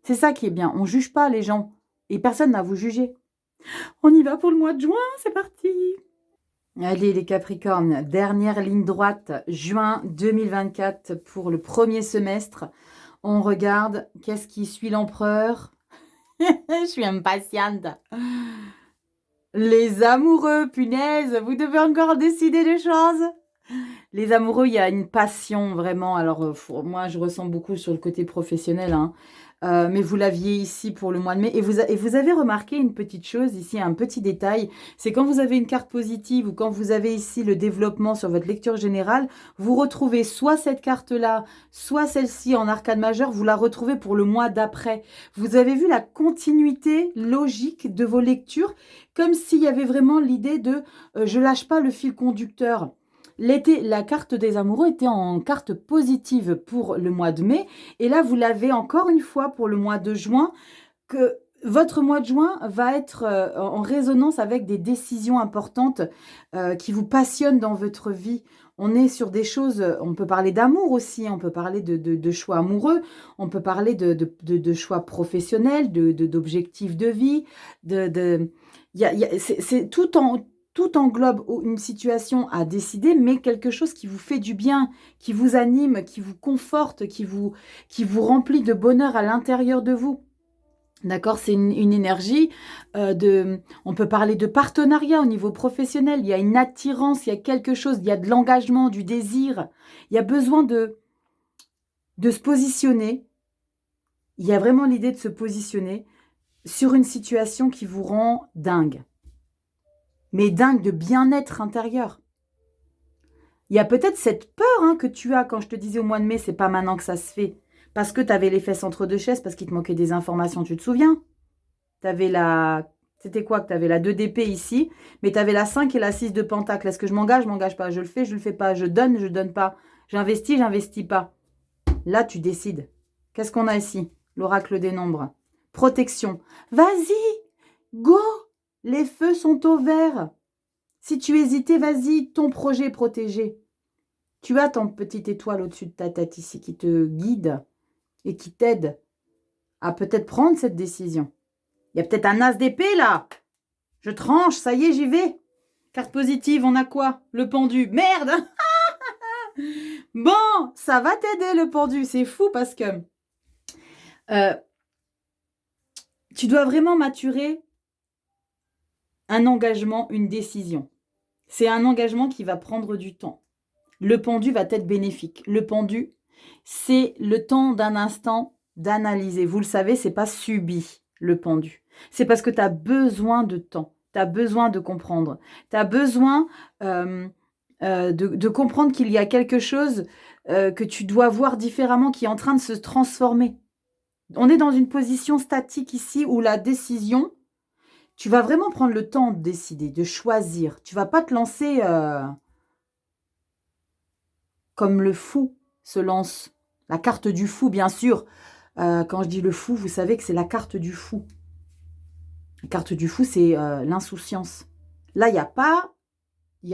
C'est ça qui est bien. On ne juge pas les gens. Et personne n'a à vous juger. On y va pour le mois de juin, c'est parti. Allez les Capricornes, dernière ligne droite, juin 2024 pour le premier semestre. On regarde, qu'est-ce qui suit l'empereur? Je suis impatiente. Les amoureux, punaise, vous devez encore décider des choses. Les amoureux, il y a une passion vraiment. Alors, moi, je ressens beaucoup sur le côté professionnel, mais vous l'aviez ici pour le mois de mai. Et vous avez remarqué une petite chose ici, un petit détail. C'est quand vous avez une carte positive ou quand vous avez ici le développement sur votre lecture générale, vous retrouvez soit cette carte-là, soit celle-ci en arcane majeur, vous la retrouvez pour le mois d'après. Vous avez vu la continuité logique de vos lectures, comme s'il y avait vraiment l'idée de je lâche pas le fil conducteur. La carte des amoureux était en carte positive pour le mois de mai. Et là, vous l'avez encore une fois pour le mois de juin, que votre mois de juin va être en résonance avec des décisions importantes qui vous passionnent dans votre vie. On est sur des choses, on peut parler d'amour aussi, on peut parler de choix amoureux, on peut parler de choix professionnels, d'objectifs de vie. C'est tout englobe une situation à décider, mais quelque chose qui vous fait du bien, qui vous anime, qui vous conforte, qui vous remplit de bonheur à l'intérieur de vous. D'accord, c'est une énergie on peut parler de partenariat au niveau professionnel, il y a une attirance, il y a quelque chose, il y a de l'engagement, du désir, il y a besoin de se positionner, il y a vraiment l'idée de se positionner sur une situation qui vous rend dingue. Mais dingue de bien-être intérieur. Il y a peut-être cette peur que tu as quand je te disais au mois de mai, c'est pas maintenant que ça se fait. Parce que tu avais les fesses entre deux chaises, parce qu'il te manquait des informations, tu te souviens? Tu avais C'était quoi que tu avais la 2 d'épée ici, mais tu avais la 5 et la 6 de pentacle. Est-ce que je m'engage pas? Je le fais, je le fais pas. Je donne pas. J'investis pas. Là, tu décides. Qu'est-ce qu'on a ici? L'oracle des nombres. Protection. Vas-y, go! Les feux sont au vert. Si tu hésitais, vas-y, ton projet est protégé. Tu as ton petite étoile au-dessus de ta tête ici qui te guide et qui t'aide à peut-être prendre cette décision. Il y a peut-être un as d'épée là. Je tranche, ça y est, j'y vais. Carte positive, on a quoi? Le pendu. Merde. Bon, ça va t'aider le pendu. C'est fou parce que tu dois vraiment maturer un engagement, une décision. C'est un engagement qui va prendre du temps. le pendu va être bénéfique. Le pendu, c'est le temps d'un instant d'analyser. Vous le savez, c'est pas subi, le pendu. C'est parce que tu as besoin de temps. Tu as besoin de comprendre. Tu as besoin de comprendre qu'il y a quelque chose que tu dois voir différemment qui est en train de se transformer. On est dans une position statique ici où la décision, tu vas vraiment prendre le temps de décider, de choisir. Tu vas pas te lancer comme le fou se lance. La carte du fou, bien sûr. Quand je dis le fou, vous savez que c'est la carte du fou. La carte du fou, c'est l'insouciance. Là, il n'y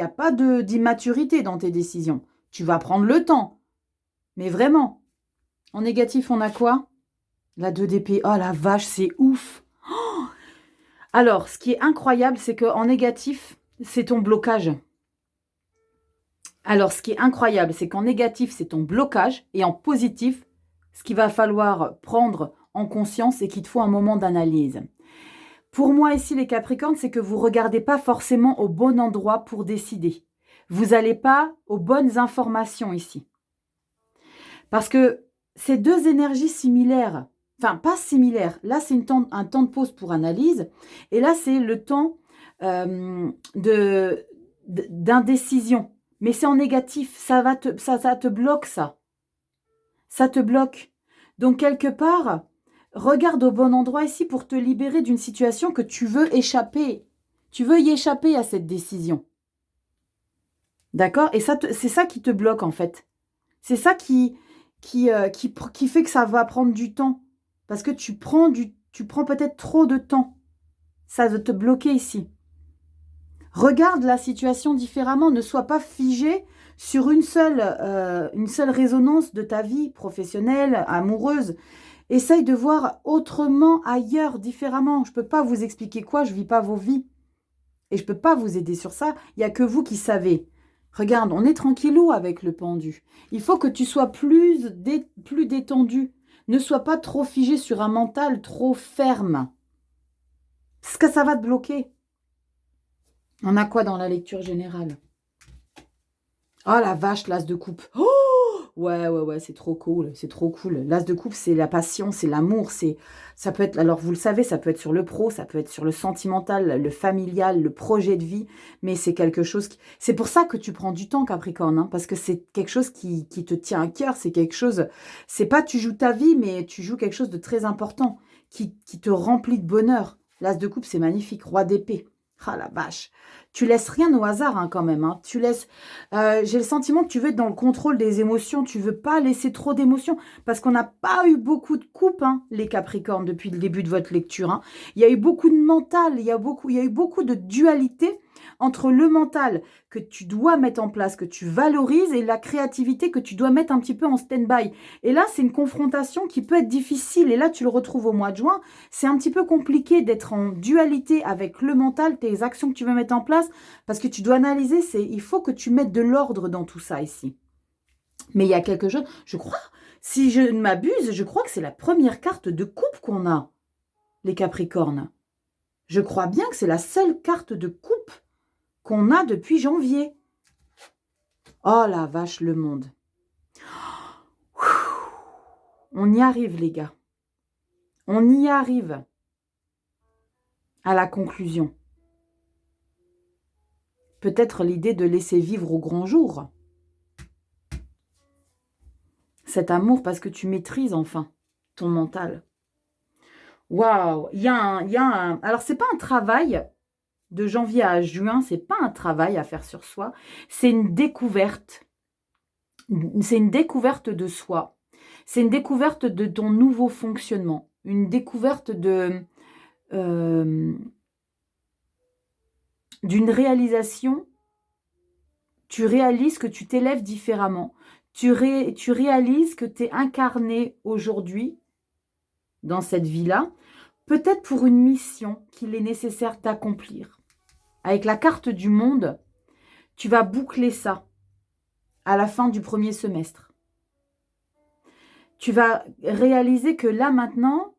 a pas d'immaturité dans tes décisions. Tu vas prendre le temps. Mais vraiment. En négatif, on a quoi? La 2 d'épée. Oh la vache, c'est ouf. Oh, alors, ce qui est incroyable, c'est qu'en négatif, c'est ton blocage. Alors, ce qui est incroyable, c'est qu'en négatif, c'est ton blocage. Et en positif, ce qu'il va falloir prendre en conscience, c'est qu'il te faut un moment d'analyse. Pour moi, ici, les Capricornes, c'est que vous ne regardez pas forcément au bon endroit pour décider. Vous n'allez pas aux bonnes informations ici. Parce que ces deux énergies similaires, enfin, pas similaires, là, c'est un temps de pause pour analyse, et là, c'est le temps d'indécision. Mais c'est en négatif, ça te bloque, ça. Ça te bloque. Donc, quelque part, regarde au bon endroit ici pour te libérer d'une situation que tu veux échapper. Tu veux y échapper à cette décision. D'accord? Et c'est ça qui te bloque, en fait. C'est ça qui fait que ça va prendre du temps. Parce que tu prends peut-être trop de temps. Ça va te bloquer ici. Regarde la situation différemment. Ne sois pas figé sur une seule résonance de ta vie professionnelle, amoureuse. Essaye de voir autrement, ailleurs, différemment. Je ne peux pas vous expliquer quoi, je ne vis pas vos vies. Et je ne peux pas vous aider sur ça. Il n'y a que vous qui savez. Regarde, on est tranquillou avec le pendu. Il faut que tu sois plus détendu. Ne sois pas trop figé sur un mental trop ferme. Parce que ça va te bloquer. On a quoi dans la lecture générale? Oh la vache, l'as de coupe. Oh ouais, c'est trop cool, c'est trop cool. L'as de coupe, c'est la passion, c'est l'amour, ça peut être, alors vous le savez, ça peut être sur le pro, ça peut être sur le sentimental, le familial, le projet de vie, mais c'est quelque chose c'est pour ça que tu prends du temps, Capricorne, hein, parce que c'est quelque chose qui te tient à cœur, c'est quelque chose, c'est pas tu joues ta vie, mais tu joues quelque chose de très important, qui te remplit de bonheur. L'as de coupe, c'est magnifique, roi d'épée. Ah la vache. Tu laisses rien au hasard hein, quand même. Hein. Tu laisses. J'ai le sentiment que tu veux être dans le contrôle des émotions. Tu veux pas laisser trop d'émotions parce qu'on n'a pas eu beaucoup de coupes, hein, les Capricornes, depuis le début de votre lecture. Hein. Il y a eu beaucoup de mental. Il y a eu beaucoup de dualité entre le mental que tu dois mettre en place, que tu valorises, et la créativité que tu dois mettre un petit peu en stand-by. Et là, c'est une confrontation qui peut être difficile. Et là, tu le retrouves au mois de juin. C'est un petit peu compliqué d'être en dualité avec le mental, tes actions que tu veux mettre en place, parce que tu dois analyser, il faut que tu mettes de l'ordre dans tout ça ici. Mais il y a quelque chose, je crois, si je ne m'abuse, je crois que c'est la première carte de coupe qu'on a, les Capricornes. Je crois bien que c'est la seule carte de coupe qu'on a depuis janvier. Oh la vache, le monde. On y arrive, les gars. On y arrive à la conclusion. Peut-être l'idée de laisser vivre au grand jour. Cet amour parce que tu maîtrises enfin ton mental. Waouh, il y a un... Alors, c'est pas un travail de janvier à juin, c'est pas un travail à faire sur soi, c'est une découverte. C'est une découverte de soi. C'est une découverte de ton nouveau fonctionnement. Une découverte d'une réalisation. Tu réalises que tu t'élèves différemment. Tu réalises que tu es incarné aujourd'hui dans cette vie-là, peut-être pour une mission qu'il est nécessaire d'accomplir. Avec la carte du monde, tu vas boucler ça à la fin du premier semestre. Tu vas réaliser que là maintenant,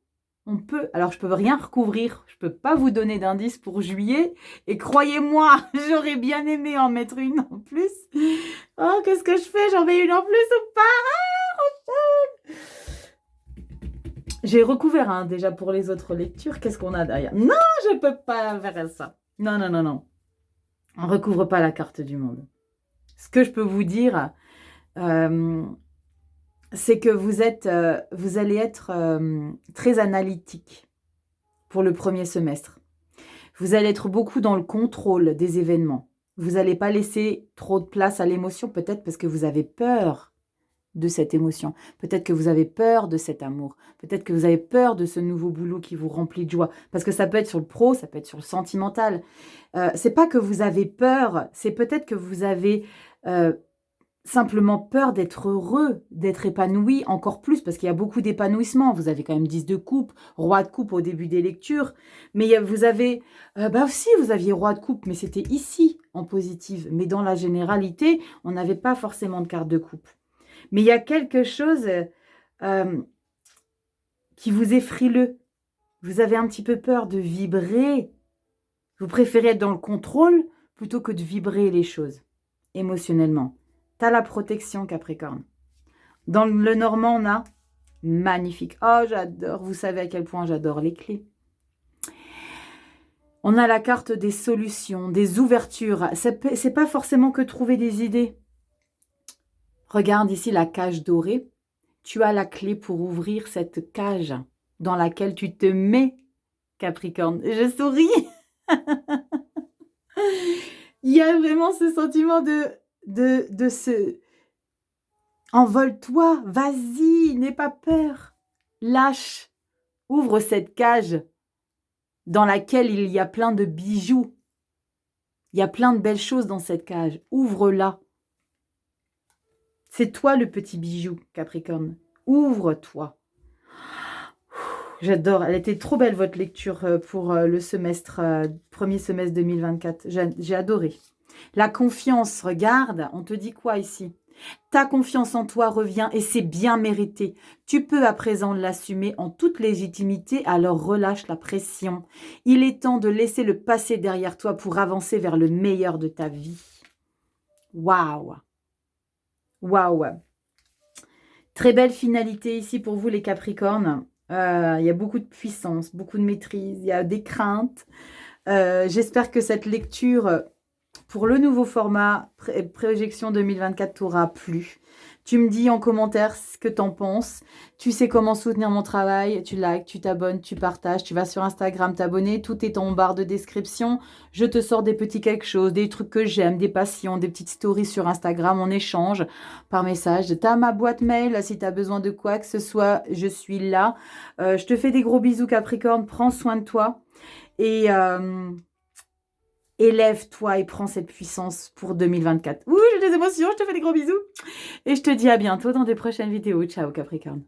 On peut, alors je peux rien recouvrir, je peux pas vous donner d'indice pour juillet, et croyez-moi, j'aurais bien aimé en mettre une en plus. Oh, qu'est-ce que je fais? J'en mets une en plus ou pas? Ah, j'ai recouvert hein, déjà pour les autres lectures. Qu'est-ce qu'on a derrière? Non, je peux pas faire ça. Non, non, non, non. On recouvre pas la carte du monde. Ce que je peux vous dire, c'est que vous allez être très analytique pour le premier semestre. Vous allez être beaucoup dans le contrôle des événements. Vous n'allez pas laisser trop de place à l'émotion, peut-être parce que vous avez peur de cette émotion. Peut-être que vous avez peur de cet amour. Peut-être que vous avez peur de ce nouveau boulot qui vous remplit de joie. Parce que ça peut être sur le pro, ça peut être sur le sentimental. C'est pas que vous avez peur, c'est peut-être que vous avez simplement peur d'être heureux, d'être épanoui encore plus, parce qu'il y a beaucoup d'épanouissement. Vous avez quand même 10 de coupe, roi de coupe au début des lectures, mais vous avez, aussi vous aviez roi de coupe, mais c'était ici en positive. Mais dans la généralité, on n'avait pas forcément de carte de coupe. Mais il y a quelque chose qui vous est frileux. Vous avez un petit peu peur de vibrer. Vous préférez être dans le contrôle plutôt que de vibrer les choses émotionnellement. Tu as la protection, Capricorne. Dans le Normand, on a magnifique. Oh, j'adore. Vous savez à quel point j'adore les clés. On a la carte des solutions, des ouvertures. C'est pas forcément que trouver des idées. Regarde ici la cage dorée. Tu as la clé pour ouvrir cette cage dans laquelle tu te mets, Capricorne. Je souris. Il y a vraiment ce sentiment de ce... Envole-toi, vas-y, n'aie pas peur. Lâche, ouvre cette cage dans laquelle il y a plein de bijoux. Il y a plein de belles choses dans cette cage. Ouvre-la. C'est toi le petit bijou, Capricorne. Ouvre-toi. J'adore. Elle était trop belle, votre lecture pour le semestre, premier semestre 2024. J'ai adoré. La confiance, regarde, on te dit quoi ici? Ta confiance en toi revient et c'est bien mérité. Tu peux à présent l'assumer en toute légitimité, alors relâche la pression. Il est temps de laisser le passé derrière toi pour avancer vers le meilleur de ta vie. Waouh! Waouh! Très belle finalité ici pour vous les Capricornes. Il y a beaucoup de puissance, beaucoup de maîtrise, il y a des craintes. J'espère que cette lecture... Pour le nouveau format, Projection 2024 t'aura plu. Tu me dis en commentaire ce que t'en penses. Tu sais comment soutenir mon travail. Tu likes, tu t'abonnes, tu partages. Tu vas sur Instagram t'abonner. Tout est en barre de description. Je te sors des petits quelque chose, des trucs que j'aime, des passions, des petites stories sur Instagram. On échange par message. Tu as ma boîte mail. Si tu as besoin de quoi que ce soit, je suis là. Je te fais des gros bisous Capricorne. Prends soin de toi. Et... élève-toi et prends cette puissance pour 2024. Ouh, j'ai des émotions, je te fais des gros bisous. Et je te dis à bientôt dans des prochaines vidéos. Ciao Capricorne.